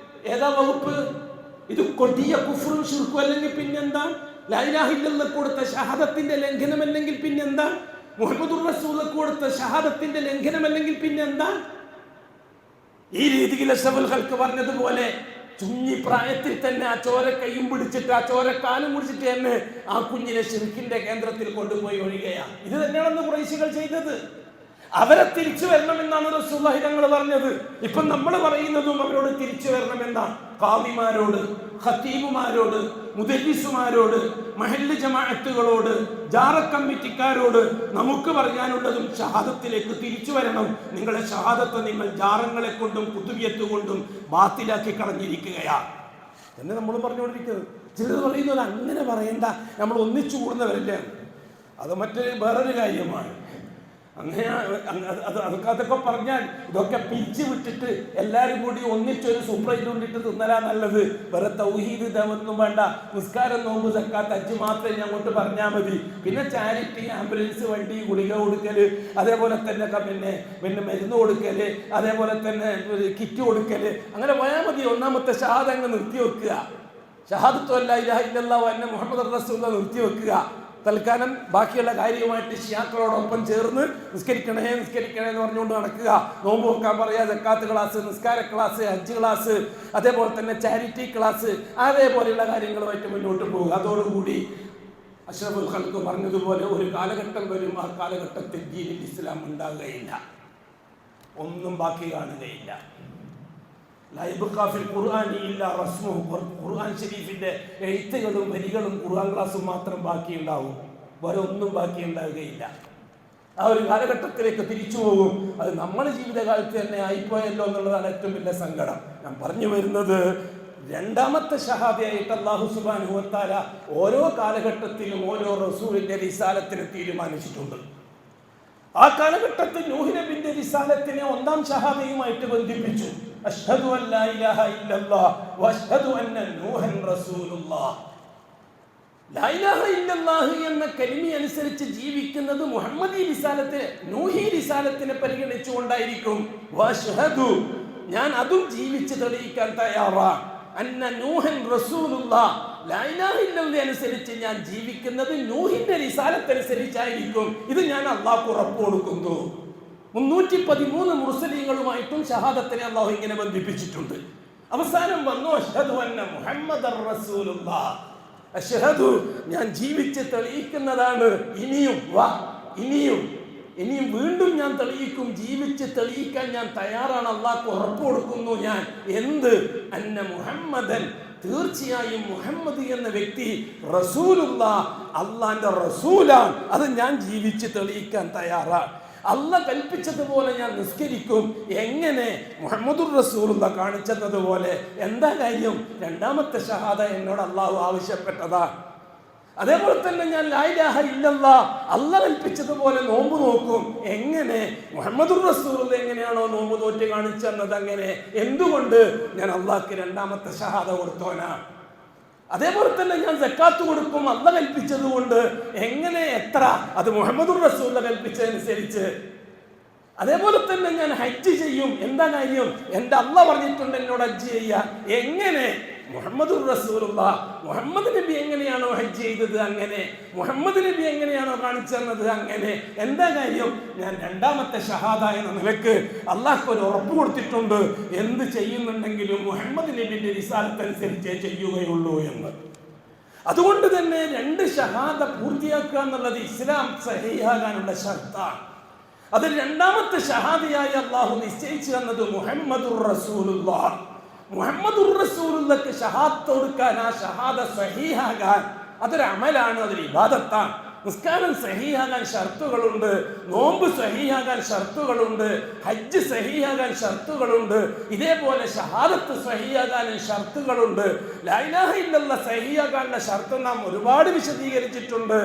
ഏതാ വകുപ്പ്? ഇത് കൊടിയ കുഫ്റും ശിർക്കും. അല്ലെങ്കിൽ പിന്നെന്താ? ലാ ഇലാഹ ഇല്ലല്ലാഹ് കൊടുത്ത ഷഹാദത്തിന്റെ ലംഘനമല്ലെങ്കിൽ പിന്നെന്താ? മുഹമ്മദുർ റസൂൽ കൊടുത്ത ഷഹാദത്തിന്റെ ലംഘനമല്ലെങ്കിൽ പിന്നെന്താ? ഈ രീതിയിൽ അഷ്റഫുൽ ഖൽഖ് പറഞ്ഞതുപോലെ കുഞ്ഞി പ്രായത്തിൽ തന്നെ ആ ചോര കൈയും പിടിച്ചിട്ട്, ആ ചോരക്കാലും പിടിച്ചിട്ട് തന്നെ ആ കുഞ്ഞിനെ ശിർക്കിന്റെ കേന്ദ്രത്തിൽ കൊണ്ടുപോയി ഒഴിയുകയാണ്. ഇത് തന്നെയാണെന്ന് ഖുറൈശികൾ ചെയ്തത്. അവരെ തിരിച്ചു വരണമെന്നാണ് റസൂലുള്ളാഹി തങ്ങൾ പറഞ്ഞത്. ഇപ്പം നമ്മൾ പറയുന്നതും അവരോട് തിരിച്ചു വരണമെന്നാണ്. ഖാദിമാരോട്, ഖത്തീബുമാരോട്, മുദരിസുമാരോട്, മഹല്ല് ജമാഅത്തുകളോട്, ജാറ കമ്മിറ്റിക്കാരോട് നമുക്ക് പറയാനുള്ളതും ഷഹാദത്തിലേക്ക് തിരിച്ചു വരണം. നിങ്ങളുടെ ഷഹാദത്ത് നിങ്ങൾ ജാറങ്ങളെ കൊണ്ടും കുതുബിയത്ത് കൊണ്ടും ബാത്തിലാക്കി കളഞ്ഞിരിക്കുകയാണ് എന്ന് നമ്മൾ പറഞ്ഞുകൊണ്ടിരിക്കുന്നത്. ചിലർ പറയുന്നത് അങ്ങനെ പറയണ്ട, നമ്മൾ ഒന്നിച്ചു കൂടുന്നവരല്ലേ. അത് വേറൊരു കാര്യമാണ്. അങ്ങനെ അതൊക്കെ പറഞ്ഞാൽ ഇതൊക്കെ പിരിച്ചു വിട്ടിട്ട് എല്ലാവരും കൂടി ഒന്നിച്ചൊരു സൂപ്പറേറ്റ് കൊണ്ടിട്ട് തിന്നലാ നല്ലത്. വേറെ തൗഹീദ് ഇതൊന്നും വേണ്ട. നിസ്കാരം, നോമ്പ്, സക്കാത്ത്, ഹജ്ജ് മാത്രമേ ഞാൻ അങ്ങോട്ട് പറഞ്ഞാൽ മതി. പിന്നെ ചാരിറ്റി, ആംബുലൻസ് വണ്ടി, ഗുളിക കൊടുക്കല്, അതേപോലെ തന്നെ പിന്നെ മരുന്ന് കൊടുക്കല്, അതേപോലെ തന്നെ കിറ്റ് കൊടുക്കല്, അങ്ങനെ പോയാൽ മതി. ഒന്നാമത്തെ ഷഹാദ അങ്ങ് നിർത്തി വെക്കുക. ഷഹാദത്തു അല്ലാ ഇലാഹ ഇല്ലല്ലാഹു അന്ന മുഹമ്മദുർ റസൂലുള്ളാഹ് നിർത്തി വെക്കുക. തൽക്കാലം ബാക്കിയുള്ള കാര്യവുമായിട്ട് ഷിയാക്കളോടൊപ്പം ചേർന്ന് നിസ്കരിക്കണേ എന്ന് പറഞ്ഞുകൊണ്ട് നടക്കുക. നോമ്പ് വെക്കാൻ പറയുക, സക്കാത്ത് ക്ലാസ്, നിസ്കാര ക്ലാസ്, ഹജ്ജ് ക്ലാസ്, അതേപോലെ തന്നെ ചാരിറ്റി ക്ലാസ്, അതേപോലെയുള്ള കാര്യങ്ങളുമായിട്ട് മുന്നോട്ട് പോകുക. അതോടുകൂടി അഷ്റഫുൽ ഖൽഖ് പറഞ്ഞതുപോലെ ഒരു കാലഘട്ടം വരും, ആ കാലഘട്ടത്തിൽ ദീനുൽ ഇസ്ലാം ഉണ്ടാകുകയില്ല, ഒന്നും ബാക്കി കാണുകയില്ല. ഖുർആൻ ഷരീഫിന്റെ എഴുത്തുകളും വരികളും ഖുർആൻ ക്ലാസും മാത്രം ബാക്കിയുണ്ടാവും, വേറെ ഒന്നും ബാക്കി ഉണ്ടാവുകയില്ല. ആ ഒരു കാലഘട്ടത്തിലേക്ക് തിരിച്ചു പോകും. അത് നമ്മുടെ ജീവിതകാലത്ത് തന്നെ ആയിപ്പോയല്ലോ എന്നുള്ളതാണ് ഏറ്റവും വലിയ സങ്കടം. ഞാൻ പറഞ്ഞു വരുന്നത്, രണ്ടാമത്തെ ഷഹാദയായിട്ട് അല്ലാഹു സുബ്ഹാനഹു വ തആല ഓരോ കാലഘട്ടത്തിലും ഓരോ റസൂലിന്റെ റിസാലത്തിന് തീരുമാനിച്ചിട്ടുണ്ട്. ആ കാലഘട്ടത്തിൽ നൂഹ് നബിയുടെ റിസാലത്തിനെ ഒന്നാം ഷഹാദയുമായിട്ട് ബന്ധിപ്പിച്ചു. അഷ്ഹദു അല്ലാ ഇലാഹ ഇല്ലല്ലാഹ് വഅഷ്ഹദു അന്ന നൂഹൻ റസൂലുള്ളാഹ്. ലാ ഇലാഹ ഇല്ലല്ലാഹ് എന്ന കലിമ അനുസരിച്ച് ജീവിക്കുന്നത് മുഹമ്മദി റിസാലത്തെ, നൂഹി റിസാലത്തിനെ പരിഗണിച്ചുകൊണ്ടായിരിക്കും. വഅഷ്ഹദു, ഞാൻ അതും ജീവിച്ച് തെളിയിക്കാൻ തയ്യാറാണ്. അന്ന നൂഹൻ റസൂലുള്ളാഹ്, ലാ ഇലാഹ ഇല്ലല്ലാഹ് അനുസരിച്ച് ഞാൻ ജീവിക്കുന്നത് നൂഹിന്റെ റിസാലത്തനുസരിച്ചായിരിക്കും. ഇത് ഞാൻ അല്ലാഹുക്ക് ഉറപ്പ് കൊടുക്കുന്നു. 313 മുർസലീങ്ങളുമായിട്ടും ഷഹാദത്തിനെ അല്ലാഹു ഇങ്ങനെ ബന്ധിപ്പിച്ചിട്ടുണ്ട്. അവസാനം വന്നു അഷ്ഹദു അന്ന മുഹമ്മദർ റസൂലുള്ളാഹ്, അശ്ഹദു, ഞാൻ ജീവിച്ച് തെളിയിക്കുന്നതാണ്. ഇനിയും വാ, ഇനിയും വീണ്ടും ഞാൻ തെളിയിക്കും. ജീവിച്ച് തെളിയിക്കാൻ ഞാൻ തയ്യാറാണ്. അള്ളാഹ്ക്ക് ഉറപ്പ് കൊടുക്കുന്നു ഞാൻ. എന്ത്? അന്ന മുഹമ്മദൻ, തീർച്ചയായും മുഹമ്മദ് എന്ന വ്യക്തി റസൂലുള്ളാഹ്, അള്ളാന്റെ റസൂലാണ്. അത് ഞാൻ ജീവിച്ച് തെളിയിക്കാൻ തയ്യാറാണ്. അള്ളാഹ് കൽപ്പിച്ചതുപോലെ ഞാൻ നിസ്കരിക്കും. എങ്ങനെ? മുഹമ്മദുർ റസൂലുള്ളാഹ് കാണിച്ചതുപോലെ. എന്താ കാര്യം? രണ്ടാമത്തെ ഷഹാദ എന്നോട് അള്ളാഹു ആവശ്യപ്പെട്ടതാ. അതേപോലെ തന്നെ ഞാൻ ലാ ഇലാഹ ഇല്ലല്ലാഹ്, അള്ളാഹ് കൽപ്പിച്ചതുപോലെ നോമ്പ് നോക്കും. എങ്ങനെ? മുഹമ്മദുർ റസൂലുള്ളാഹ് എങ്ങനെയാണോ നോമ്പ് നോറ്റ് കാണിച്ചു തന്നത് അങ്ങനെ. എന്തുകൊണ്ട്? ഞാൻ അള്ളാഹ്ക്ക് രണ്ടാമത്തെ ഷഹാദ കൊടുത്തോനാ. അതേപോലെ തന്നെ ഞാൻ സക്കാത്ത് കൊടുക്കും, അള്ളാഹ് കൽപ്പിച്ചതുകൊണ്ട്. എങ്ങനെ? എത്ര? അത് മുഹമ്മദുർ റസൂലുള്ളാഹ് കൽപ്പിച്ചതനുസരിച്ച്. അതേപോലെ തന്നെ ഞാൻ ഹജ്ജ് ചെയ്യും. എന്താ കാര്യം? എൻ്റെ അള്ളാഹ് പറഞ്ഞിട്ടുണ്ട് എന്നോട് ഹജ്ജ് ചെയ്യാൻ. എങ്ങനെ? മുഹമ്മദുർ റസൂലുള്ളാഹ്, മുഹമ്മദ് നബി എങ്ങനെയാണോ ഹജ്ജ് ചെയ്തത് അങ്ങനെ. മുഹമ്മദ് നബി എങ്ങനെയാണോ കാണിച്ചു തന്നത് അങ്ങനെ. എന്താ കാര്യം? ഞാൻ രണ്ടാമത്തെ ഷഹാദ എന്ന നിലക്ക് അള്ളാഹ്ക്ക് ഒരു ഉറപ്പ് കൊടുത്തിട്ടുണ്ട്. എന്ത് ചെയ്യുന്നുണ്ടെങ്കിലും മുഹമ്മദ് നബിന്റെ റിസാലത്ത് അനുസരിച്ചേ ചെയ്യുകയുള്ളൂ എന്ന്. അതുകൊണ്ട് തന്നെ രണ്ട് ഷഹാദ പൂർത്തിയാക്കുക എന്നുള്ളത് ഇസ്ലാം സഹീഹാകാനുള്ള ഷർത്താണ്. അതിൽ രണ്ടാമത്തെ ഷഹാദയായി അള്ളാഹു നിശ്ചയിച്ചു തന്നത് മുഹമ്മദുർ റസൂലുള്ളാഹ്. മുഹമ്മദുർ റസൂലുള്ളാഹിക്ക് ഷഹാദത്ത് കൊടുക്കാൻ, ആ ഷഹാദ സഹീഹാകാൻ അതൊരു അമലാണ്, അതൊരു ഇബാദത്താണ്. നിസ്കാരം സഹീഹാകാൻ ഷർത്തുകളുണ്ട്, നോമ്പ് സഹീഹാകാൻ ഷർത്തുകളുണ്ട്, ഹജ്ജ് സഹീഹാകാൻ ഷർത്തുകളുണ്ട്. ഇതേപോലെ ഷഹാദത്ത് സഹീഹാകാനും ഷർത്തുകളുണ്ട്. ലാ ഇലാഹ ഇല്ലല്ലാഹ് സഹീഹാകാനുള്ള ഷർത്ത് നാം ഒരുപാട് വിശദീകരിച്ചിട്ടുണ്ട്.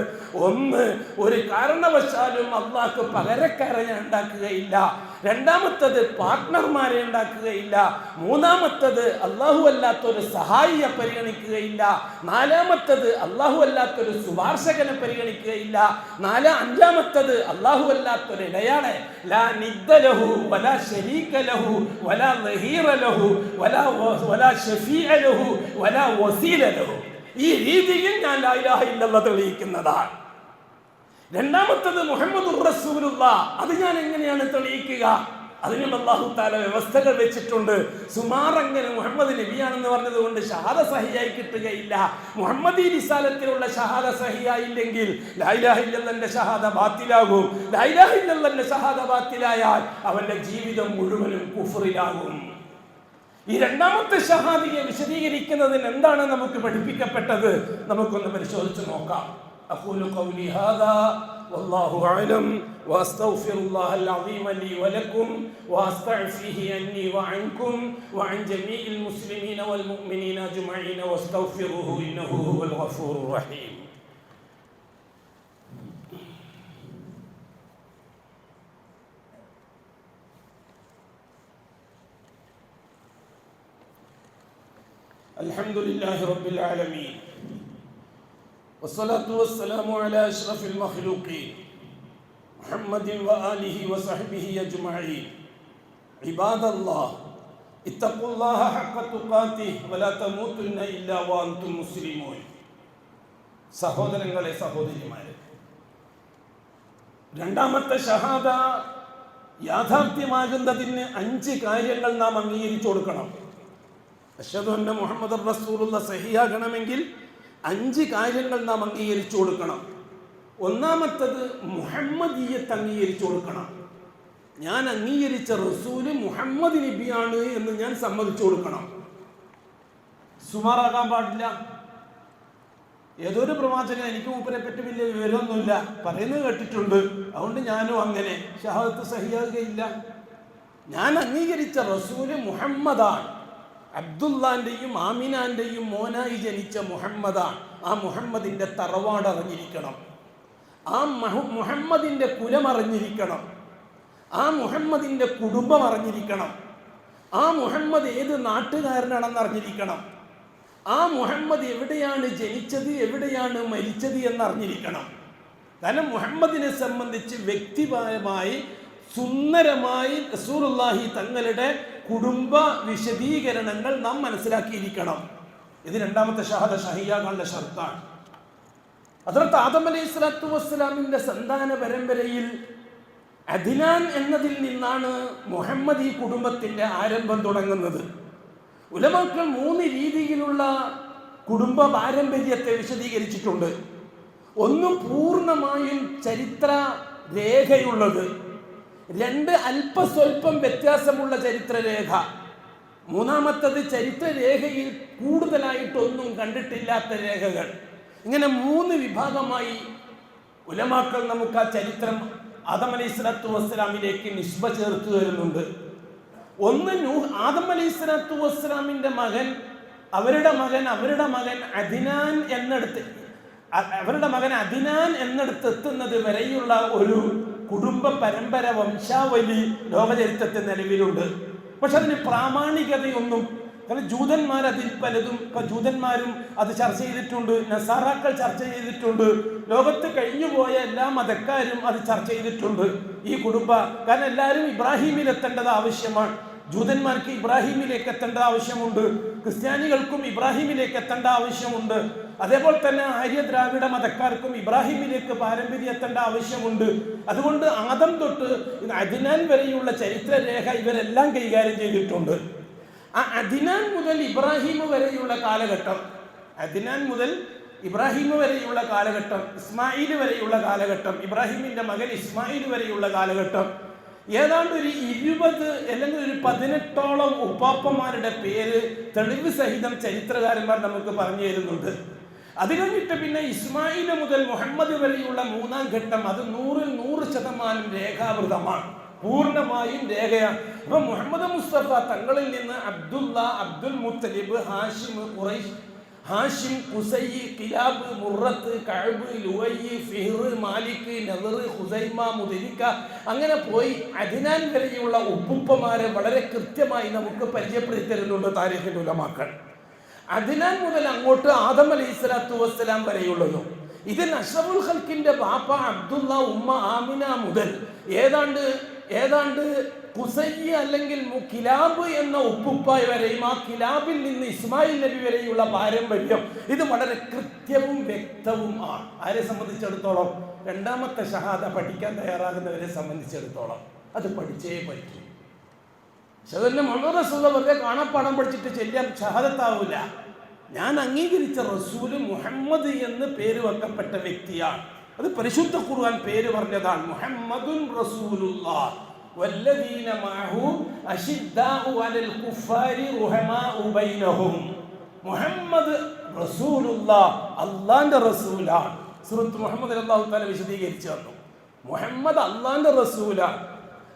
ഒന്ന്, ഒരു കാരണവശാലും അള്ളാഹ്ക്ക് പകരക്കാരെ ഉണ്ടാക്കുകയില്ല. രണ്ടാമത്തത്, പാർട്ട്ണർമാരെ ഉണ്ടാക്കുകയില്ല. മൂന്നാമത്തത്, അള്ളാഹു അല്ലാത്തൊരു സഹായിയെ പരിഗണിക്കുകയില്ല. നാലാമത്തത്, അള്ളാഹു അല്ലാത്തൊരു ശുപാർശകനെ പരിഗണിക്കുകയില്ല. അഞ്ചാമത്തത്, അള്ളാഹു അല്ലാത്തൊരു ഇടയാളെ, ലാ നിദ്ദ ലഹു വലാ ശരീക ലഹു വലാ ലഹീറ ലഹു വലാ ശഫീഅ ലഹു വലാ വസീല ലഹു. ഈ രീതിയിൽ ഞാൻ ലാ ഇലാഹ ഇല്ലല്ലാഹ് തെളിയിക്കുന്നതാണ്. രണ്ടാമത്തത് മുഹമ്മദുർ റസൂലുള്ളാഹ്. അത് ഞാൻ എങ്ങനെയാണ് തെളിയിക്കുക? അതിനും അല്ലാഹു തആല വ്യവസ്ഥകൾ വെച്ചിട്ടുണ്ട്. സുമാറങ്ങനെ മുഹമ്മദ് നബിയാണെന്ന് പറഞ്ഞത് കൊണ്ട് ഷഹാദ സഹിയായി കിട്ടുകയില്ല. മുഹമ്മദി റിസാലത്തിലുള്ള ഷഹാദ സഹിയായില്ലെങ്കിൽ ലാ ഇലാഹ ഇല്ലല്ലാഹുവിന്റെ ഷഹാദ ബാത്തിലാകും. ലാ ഇലാഹ ഇല്ലല്ലാഹുവിന്റെ ഷഹാദ ബാത്തിലായാൽ അവന്റെ ജീവിതം മുഴുവനും കുഫറിലാകും. ഈ രണ്ടാമത്തെ ഷഹാദയെ വിശദീകരിക്കുന്നതിന് എന്താണ് നമുക്ക് പഠിപ്പിക്കപ്പെട്ടത്? നമുക്കൊന്ന് പരിശോധിച്ച് നോക്കാം. أقول قولي هذا والله أعلم وأستغفر الله العظيم لي ولكم وأستعفيه عني وعنكم وعن جميع المسلمين والمؤمنين أجمعين واستغفروه إنه هو الغفور الرحيم. الحمد لله رب العالمين والصلاة والسلام على أشرف المخلوقين محمد وآله وصحبه أجمعين. عباد الله اتقوا الله حق تقاته ولا تموتن إلا وأنتم مسلمون. സഹോദരങ്ങളെ, സഹോദരിമാരെ, രണ്ടാമത്തെ ഷഹാദ യാഥാർത്ഥ്യമാകുന്നതിന് 5 കാര്യങ്ങൾ നാം അംഗീകരിച്ചു കൊടുക്കണം. അശ്ഹദു അന്ന മുഹമ്മദുർ റസൂലുള്ളാഹ് സഹിയാകണമെങ്കിൽ 5 കാര്യങ്ങൾ നാം അംഗീകരിച്ചു കൊടുക്കണം. ഒന്നാമത്തത് മുഹമ്മദിയത്ത് അംഗീകരിച്ചു കൊടുക്കണം. ഞാൻ അംഗീകരിച്ച റസൂല് മുഹമ്മദ് നബിയാണ് എന്ന് ഞാൻ സമ്മതിച്ചു കൊടുക്കണം. സുമാറാകാൻ പാടില്ല. ഏതൊരു പ്രവാചകൻ, എനിക്ക് മൂപ്പരെ പറ്റി വലിയ വിവരമൊന്നുമില്ല, പറയുന്നത് കേട്ടിട്ടുണ്ട്, അതുകൊണ്ട് ഞാനും അങ്ങനെ ഷഹാദത്ത് സഹിയാകുകയില്ല. ഞാൻ അംഗീകരിച്ച റസൂല് മുഹമ്മദാണ്. അബ്ദുല്ലാന്റെയും ആമിനാന്റെയും മോനായി ജനിച്ച മുഹമ്മദാണ്. ആ മുഹമ്മദിന്റെ തറവാട് അറിഞ്ഞിരിക്കണം. ആ മുഹമ്മദിന്റെ കുലം അറിഞ്ഞിരിക്കണം. ആ മുഹമ്മദിന്റെ കുടുംബം അറിഞ്ഞിരിക്കണം. ആ മുഹമ്മദ് ഏത് നാട്ടുകാരനാണെന്ന് അറിഞ്ഞിരിക്കണം. ആ മുഹമ്മദ് എവിടെയാണ് ജനിച്ചത്, എവിടെയാണ് മരിച്ചത് എന്നറിഞ്ഞിരിക്കണം. കാരണം മുഹമ്മദിനെ സംബന്ധിച്ച് വ്യക്തിപരമായി സുന്ദരമായി റസൂലുള്ളാഹി തങ്ങളുടെ കുടുംബ വിശദീകരണങ്ങൾ നാം മനസ്സിലാക്കിയിരിക്കണം. ഇത് രണ്ടാമത്തെ ഷഹാദ ഷഹിയാകാനുള്ള ഷർത്താണ്. ഹദ്റത്ത് ആദം അലൈഹി സ്വലാത്തു വസ്സലാമിന്റെ സന്താന പരമ്പരയിൽ അദ്നാൻ എന്നതിൽ നിന്നാണ് മുഹമ്മദി കുടുംബത്തിന്റെ ആരംഭം തുടങ്ങുന്നത്. ഉലമാക്കൾ 3 രീതിയിലുള്ള കുടുംബ പാരമ്പര്യത്തെ വിശദീകരിച്ചിട്ടുണ്ട്. ഒന്ന് പൂർണ്ണമായും ചരിത്ര രേഖയുള്ളത്, രണ്ട് അല്പസ്വല്പം വ്യത്യാസമുള്ള ചരിത്രരേഖ, മൂന്നാമത്തത് ചരിത്രരേഖയിൽ കൂടുതലായിട്ടൊന്നും കണ്ടിട്ടില്ലാത്ത രേഖകൾ. ഇങ്ങനെ 3 വിഭാഗമായി ഉലമാക്കൾ നമുക്ക് ആ ചരിത്രം ആദം അലൈഹിസ്സലാത്തു വസ്സലാമിലേക്ക് നിസ്ബ ചേർത്ത് വരുന്നുണ്ട്. ഒന്ന് ആദം അലൈഹിസ്സലാത്തു വസ്സലാമിന്റെ മകൻ, അവരുടെ മകൻ അദ്നാൻ എന്നെടുത്തെത്തുന്നത് വരെയുള്ള ഒരു കുടുംബ പരമ്പര വംശാവലി ലോകചരിത്രത്തിൽ നിലവിലുണ്ട്. പക്ഷെ അതിന് പ്രാമാണികതയൊന്നും, കാരണം ജൂതന്മാർ അതിൽ പലതും, ജൂതന്മാരും അത് ചർച്ച ചെയ്തിട്ടുണ്ട്, നസാറാക്കൾ ചർച്ച ചെയ്തിട്ടുണ്ട്, ലോകത്ത് കഴിഞ്ഞുപോയ എല്ലാ മതക്കാരും അത് ചർച്ച ചെയ്തിട്ടുണ്ട്. ഈ കാരണം എല്ലാവരും ഇബ്രാഹിമിൽ എത്തേണ്ടത് ആവശ്യമാണ്. ജൂതന്മാർക്ക് ഇബ്രാഹിമിലേക്ക് എത്തേണ്ട ആവശ്യമുണ്ട്, ക്രിസ്ത്യാനികൾക്കും ഇബ്രാഹിമിലേക്ക് എത്തേണ്ട ആവശ്യമുണ്ട്, അതേപോലെ തന്നെ ആര്യ ദ്രാവിഡ മതക്കാർക്കും ഇബ്രാഹിമിലേക്ക് പാരമ്പര്യം എത്തേണ്ട ആവശ്യമുണ്ട്. അതുകൊണ്ട് ആദം തൊട്ട് അദ്നാൻ വരെയുള്ള ചരിത്രരേഖ ഇവരെല്ലാം കൈകാര്യം ചെയ്തിട്ടുണ്ട്. ആ അദ്നാൻ മുതൽ ഇബ്രാഹിം വരെയുള്ള കാലഘട്ടം, ഇസ്മായിൽ വരെയുള്ള കാലഘട്ടം, ഇബ്രാഹിമിന്റെ മകൻ ഇസ്മായിൽ വരെയുള്ള കാലഘട്ടം, ഏതാണ്ട് ഒരു 20 അല്ലെങ്കിൽ ഒരു 18ഓളം ഉപ്പാപ്പന്മാരുടെ പേര് തെളിവ് സഹിതം ചരിത്രകാരന്മാർ നമുക്ക് പറഞ്ഞു തരുന്നുണ്ട്. അത് കഴിഞ്ഞിട്ട് പിന്നെ ഇസ്മായിൽ മുതൽ മുഹമ്മദ് വരെയുള്ള 3ാം ഘട്ടം, അത് 100% രേഖാവൃതമാണ്, പൂർണ്ണമായും രേഖയാണ്. അപ്പൊ മുഹമ്മദ് മുസ്തഫ തങ്ങളിൽ നിന്ന് അബ്ദുള്ള, അബ്ദുൽ മുത്തലിബ്, ഹാഷിം, ഖുറൈശ്, ഹാഷിം, ഖുസൈ, കിലാബ്, മുറത്ത്, കഅബ്, ലുവൈ, ഫിഹ്ർ, മാലിക്, നദർ, ഖുസൈമ, മുദരിക്ക, അങ്ങനെ പോയി അദ്നാൻ വരെയുള്ള ഉപ്പുപ്പമാരെ വളരെ കൃത്യമായി നമുക്ക് പരിചയപ്പെടുത്തി തരുന്നുണ്ട് താരീഖിന്റെ ഉലമാക്കൾ. അദ്നാൻ മുതൽ അങ്ങോട്ട് ആദം അലൈഹിസ്സലാത്തു വസ്സലാം വരെയുള്ളതും, ഇതിൽ അഷ്റഫുൽ ഖൽക്കിന്റെ ബാപ്പ അബ്ദുള്ള, ഉമ്മ ആമിന മുതൽ ഏതാണ്ട് ഖുസൈ അല്ലെങ്കിൽ കിലാബ് എന്ന ഉപ്പുപ്പായ് വരെയും, ആ കിലാബിൽ നിന്ന് ഇസ്മായിൽ നബി വരെയുള്ള പാരമ്പര്യം, ഇത് വളരെ കൃത്യവും വ്യക്തവും ആണ്. ആരെ സംബന്ധിച്ചിടത്തോളം? 2ാമത്തെ ഷഹാദ പഠിക്കാൻ തയ്യാറാകുന്നവരെ സംബന്ധിച്ചിടത്തോളം അത് പഠിച്ചേ പറ്റൂ. മുഹമ്മദ് റസൂൽ വെറുതെ കാണാപ്പാടം പഠിച്ചിട്ട് ചെല്ലാൻ ഷഹാദത്താവൂല. ഞാൻ അംഗീകരിച്ച റസൂല് മുഹമ്മദ് എന്ന് പേര് വെക്കപ്പെട്ട വ്യക്തിയാണ്. അത് പരിശുദ്ധ ഖുർആൻ പേര് പറഞ്ഞതാണ്, മുഹമ്മദുൻ റസൂലുള്ളാഹ് വല്ലദീന മഅഹു അശിദ്ദാഉ അലൽ കുഫാരി റുഹമാഉ ബൈനഹും. മുഹമ്മദ് റസൂലുള്ളാഹ്, അല്ലാഹുവിന്റെ റസൂലാണ്. സൂറത്ത് മുഹമ്മദ് അല്ലാഹു തആല വിശദീകരിച്ചു തന്നു. മുഹമ്മദ് അല്ലാഹുവിന്റെ റസൂലാണ്.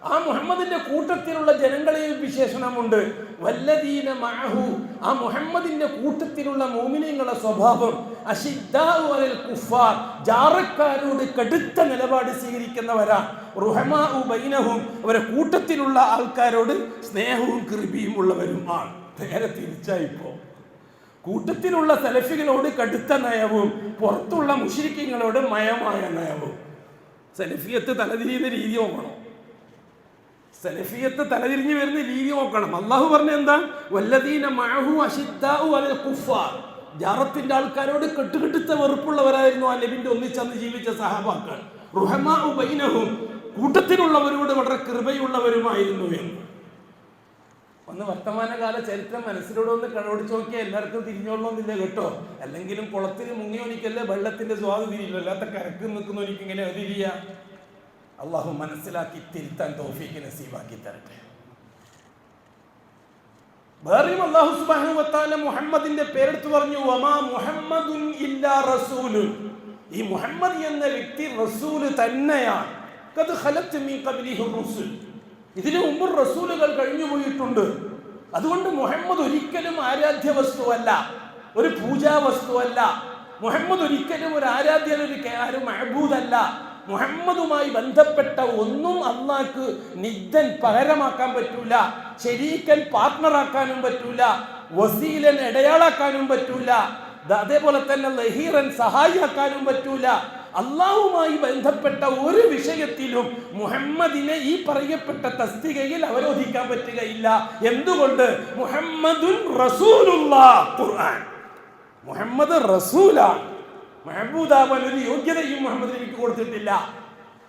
ആ മുഹമ്മദിന്റെ കൂട്ടത്തിലുള്ള ജനങ്ങളെയും വിശേഷണമുണ്ട്. വല്ലദീന മഅഹു, ആ മുഹമ്മദിന്റെ കൂട്ടത്തിലുള്ള മുഅ്മിനീങ്ങളുടെ സ്വഭാവം അശിദ്ദാഉ അലൽ കുഫാർ, ജാറക്കാരോട് കടുത്ത നിലപാട് സ്വീകരിക്കുന്നവരാ. റുഹമാഉ ബൈനഹും, അവരെ കൂട്ടത്തിലുള്ള ആൾക്കാരോട് സ്നേഹവും കൃപയും ഉള്ളവരുമാണ്. നേരെ തിരിച്ചായിപ്പോ കൂട്ടത്തിലുള്ള സലഫികളോട് കടുത്ത നയവും പുറത്തുള്ള മുശ്രിക്കീങ്ങളോട് മയമായ നയവും. സലഫിയത്ത് തലതിരിയുന്ന രീതി നോക്കണം, സലഫിയത്ത് തലതിരിഞ്ഞു വരുന്ന രീതി നോക്കണം. അള്ളാഹു പറഞ്ഞ എന്താ? വല്ലദീന മഅഹു അശിദ്ദാഉ അലൽ കുഫാർ, ജാറത്തിന്റെ ആൾക്കാരോട് കെട്ടുകെട്ടുത്ത വെറുപ്പുള്ളവരായിരുന്നു ആ നബിന്റെ ഒന്നിച്ചന്ന് ജീവിച്ച സഹാബാക്കൾ. റുഹമാഉ ബൈനഹും, കൂട്ടത്തിലുള്ളവരോട് വളരെ കൃപയുള്ളവരുമായിരുന്നു എന്ന്. ഒന്ന് വർത്തമാനകാല ചരിത്രം മനസ്സിലൂടെ ഒന്ന് കടോടിച്ച് നോക്കിയാൽ എല്ലാവർക്കും തിരിഞ്ഞോളണമെന്നില്ല കേട്ടോ. അല്ലെങ്കിലും കുളത്തിൽ മുങ്ങിയോനിക്കല്ലേ വെള്ളത്തിന്റെ സ്വാദ് തിരിയില്ല, അല്ലാത്ത കരക്ക് നിൽക്കുന്നവനിക്ക് ഇങ്ങനെ അതിരിയ. അള്ളാഹു മനസ്സിലാക്കി തിരുത്താൻ തൗഫീഖ് നസീബാക്കി തരട്ടെ. വേറെയും അല്ലാഹു സുബ്ഹാനഹു വ തആല മുഹമ്മദിന്റെ പേരെടുത്ത് പറഞ്ഞു, വമാ മുഹമ്മദുൻ ഇല്ലാ റസൂലുൻ. ഈ മുഹമ്മദ് എന്ന വ്യക്തി റസൂല് തന്നെയാണ്. ഖദ് ഖലത് മിൻ ഖബ്ലിഹി റുസുൽ, ഇതിനു മുമ്പ് റസൂലുകൾ കഴിഞ്ഞു പോയിട്ടുണ്ട്. അതുകൊണ്ട് മുഹമ്മദ് ഒരിക്കലും ആരാധ്യ വസ്തുവല്ല, ഒരു പൂജാ വസ്തുവല്ല. മുഹമ്മദ് ഒരിക്കലും ഒരു ആരാധ്യൻ, ഒരു മഅബൂദല്ല. മുഹമ്മദുമായി ബന്ധപ്പെട്ട ഒന്നും അള്ളാഹ്ക്ക് നിദ്ദൻ പകരമാക്കാൻ പറ്റൂല, ശരീക്കൻ പാർട്ട്ണറാക്കാനും പറ്റൂല, വസീലൻ ഇടയാളാക്കാനും പറ്റൂല, അതേപോലെ തന്നെ ലഹീറൻ സഹായിയാക്കാനും പറ്റൂല. അള്ളാഹുമായി ബന്ധപ്പെട്ട ഒരു വിഷയത്തിലും മുഹമ്മദിനെ ഈ പറയപ്പെട്ട തസ്തികയിൽ അവരോധിക്കാൻ പറ്റുകയില്ല. എന്തുകൊണ്ട്? മുഹമ്മദുൻ റസൂലുള്ളാഹ്. ഖുർആൻ മുഹമ്മദ് റസൂലാണ്. മഅബൂദാവാൻ ഒരു യോഗ്യതയും മുഹമ്മദിന് എനിക്ക് കൊടുത്തിട്ടില്ല.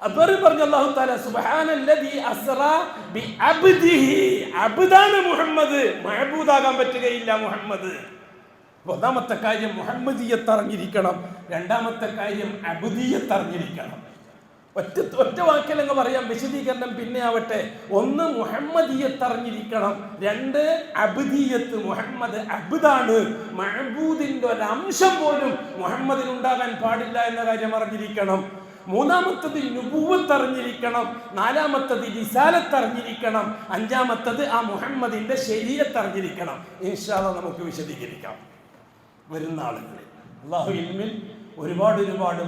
അപ്പോൾ പറഞ്ഞു അല്ലാഹു തആല, സുബ്ഹാനല്ലദീ അസ്റാ ബിഅബ്ദിഹി. അബ്ദാന മുഹമ്മദ്, മഅബൂദാകാൻ പറ്റുകയില്ല മുഹമ്മദ്. ഒന്നാമത്തെ കാര്യം മുഹമ്മദിയത്ത് അറിഞ്ഞിരിക്കണം, രണ്ടാമത്തെ കാര്യം അബ്ദിയത്ത് അറിഞ്ഞിരിക്കണം. ഒറ്റ വാക്കിലങ്ങ് പറയാം, വിശദീകരണം പിന്നെ ആവട്ടെ. ഒന്ന് മുഹമ്മദിയത്ത് അറിഞ്ഞിരിക്കണം, രണ്ട് അബ്ദിയത്ത്. മുഹമ്മദ് അബ്ദാണ്, മഅബൂദിന്റെ ഒരു അംശം പോലും മുഹമ്മദിന് ഉണ്ടാകാൻ പാടില്ല എന്ന കാര്യം അറിഞ്ഞിരിക്കണം. മൂന്നാമത്തത് നുബുവത്ത് അറിഞ്ഞിരിക്കണം, നാലാമത്തത് റിസാലത്ത് അറിഞ്ഞിരിക്കണം, അഞ്ചാമത്തത് ആ മുഹമ്മദിന്റെ ശരീഅത്ത് അറിഞ്ഞിരിക്കണം. ഇൻഷാ അല്ലാഹ് നമുക്ക് വിശദീകരിക്കാം വരുന്ന ആളുകളിൽ. അല്ലാഹു ഇൽമിൽ ഒരുപാട്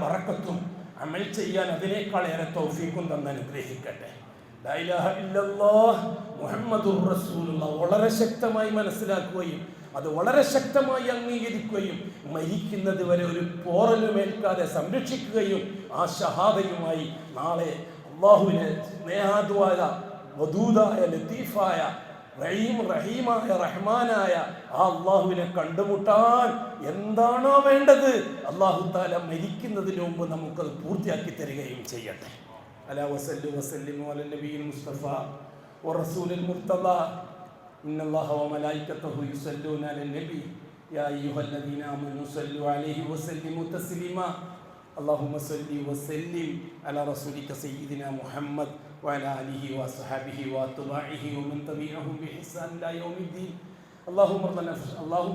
ബറക്കത്തും അമൽ ചെയ്യാൻ അതിനേക്കാൾ ഏറെ തൗഫീഖും തന്ന് അനുഗ്രഹിക്കട്ടെ. ലാ ഇലാഹ ഇല്ലല്ലാഹ് മുഹമ്മദുർ റസൂലുള്ളാഹ് വളരെ ശക്തമായി മനസ്സിലാക്കുകയും അത് വളരെ ശക്തമായി അംഗീകരിക്കുകയും മരിക്കുന്നത് വരെ ഒരു പോറലുമേൽക്കാതെ സംരക്ഷിക്കുകയും ആ ഷഹാദയുമായി നാളെ അല്ലാഹുവിനെ സ്നേഹാദ്വാര വദൂദായ ലത്തീഫായ റഹീമായ റഹ്മാനായ ആ അള്ളാഹുവിനെ കണ്ടുമുട്ടാൻ എന്താണോ വേണ്ടത് അല്ലാഹു തആല മരിക്കുന്നതിന് മുമ്പ് നമുക്കത് പൂർത്തിയാക്കി തരികയും ചെയ്യട്ടെ. അലാ വസല്ലു വസല്ലിമു അലൻ നബിയിൽ മുസ്തഫ വറസൂലിൽ മുർത്തദ ഇന്നല്ലാഹ വമലായികതഹു യുസല്ലൂന അലൻ നബി യാ അയ്യുഹല്ലദീന ആമനൂ സല്ലു അലൈഹി വസല്ലിമു തസ്ലീമാ اللهم صل وسلم على رسولك سيدنا محمد وعلى آله وصحبه واتباعه ومن تبعهم بإحسان إلى يوم الدين. اللهم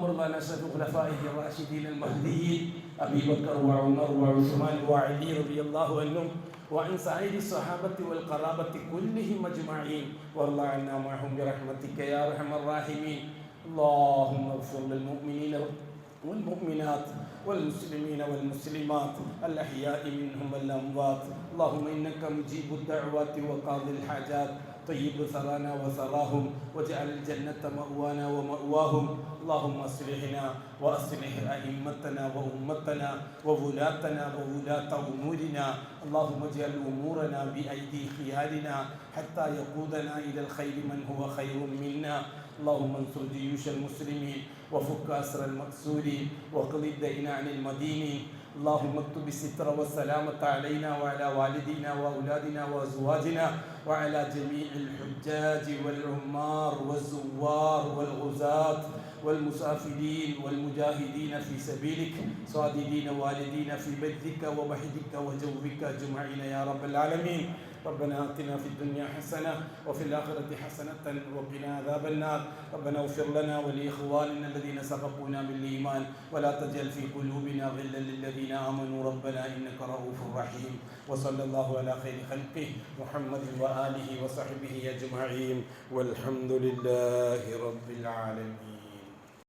ارض عن خلفائه الراشدين المهديين أبي بكر وعمر وعثمان وعلي رضي الله عنهم وعن سائر الصحابة والقرابة كلهم أجمعين وارض عنا معهم برحمتك يا أرحم الراحمين. اللهم اغفر للمؤمنين والمؤمنات والمسلمين والمسلمات الأحياء منهم والأموات. اللهم إنك مجيب الدعوات وقاضي الحاجات طيب ثرانا وثراهم واجعل الجنة مأوانا ومأواهم. اللهم أصلحنا وأصلح أئمتنا وأمتنا وولاتنا وولاة أمورنا. اللهم اجعل أمورنا بأيدي خيارنا حتى يقودنا إلى الخير من هو خير منا. اللهم انصر جيوش المسلمين وفك أسر المأسورين واقض الدين عن المدينين. اللهم اكتب الستر والسلامة علينا وعلى والدينا وأولادنا وأزواجنا وعلى جميع الحجاج والعمار والزوار والغزاة والمسافرين والمجاهدين في سبيلك صادقين والدين في بيتك ووحدك وجوبك أجمعين يا رب العالمين. ربنا آتنا في الدنيا حسنة وفي الآخرة حسنة وقنا عذاب النار. ربنا اغفر لنا ولإخواننا الذين سبقونا بالإيمان ولا تجعل في قلوبنا غلا للذين آمنوا ربنا إنك رؤوف رحيم. وصلى الله على خير خلقه محمد وآله وصحبه أجمعين والحمد لله رب العالمين.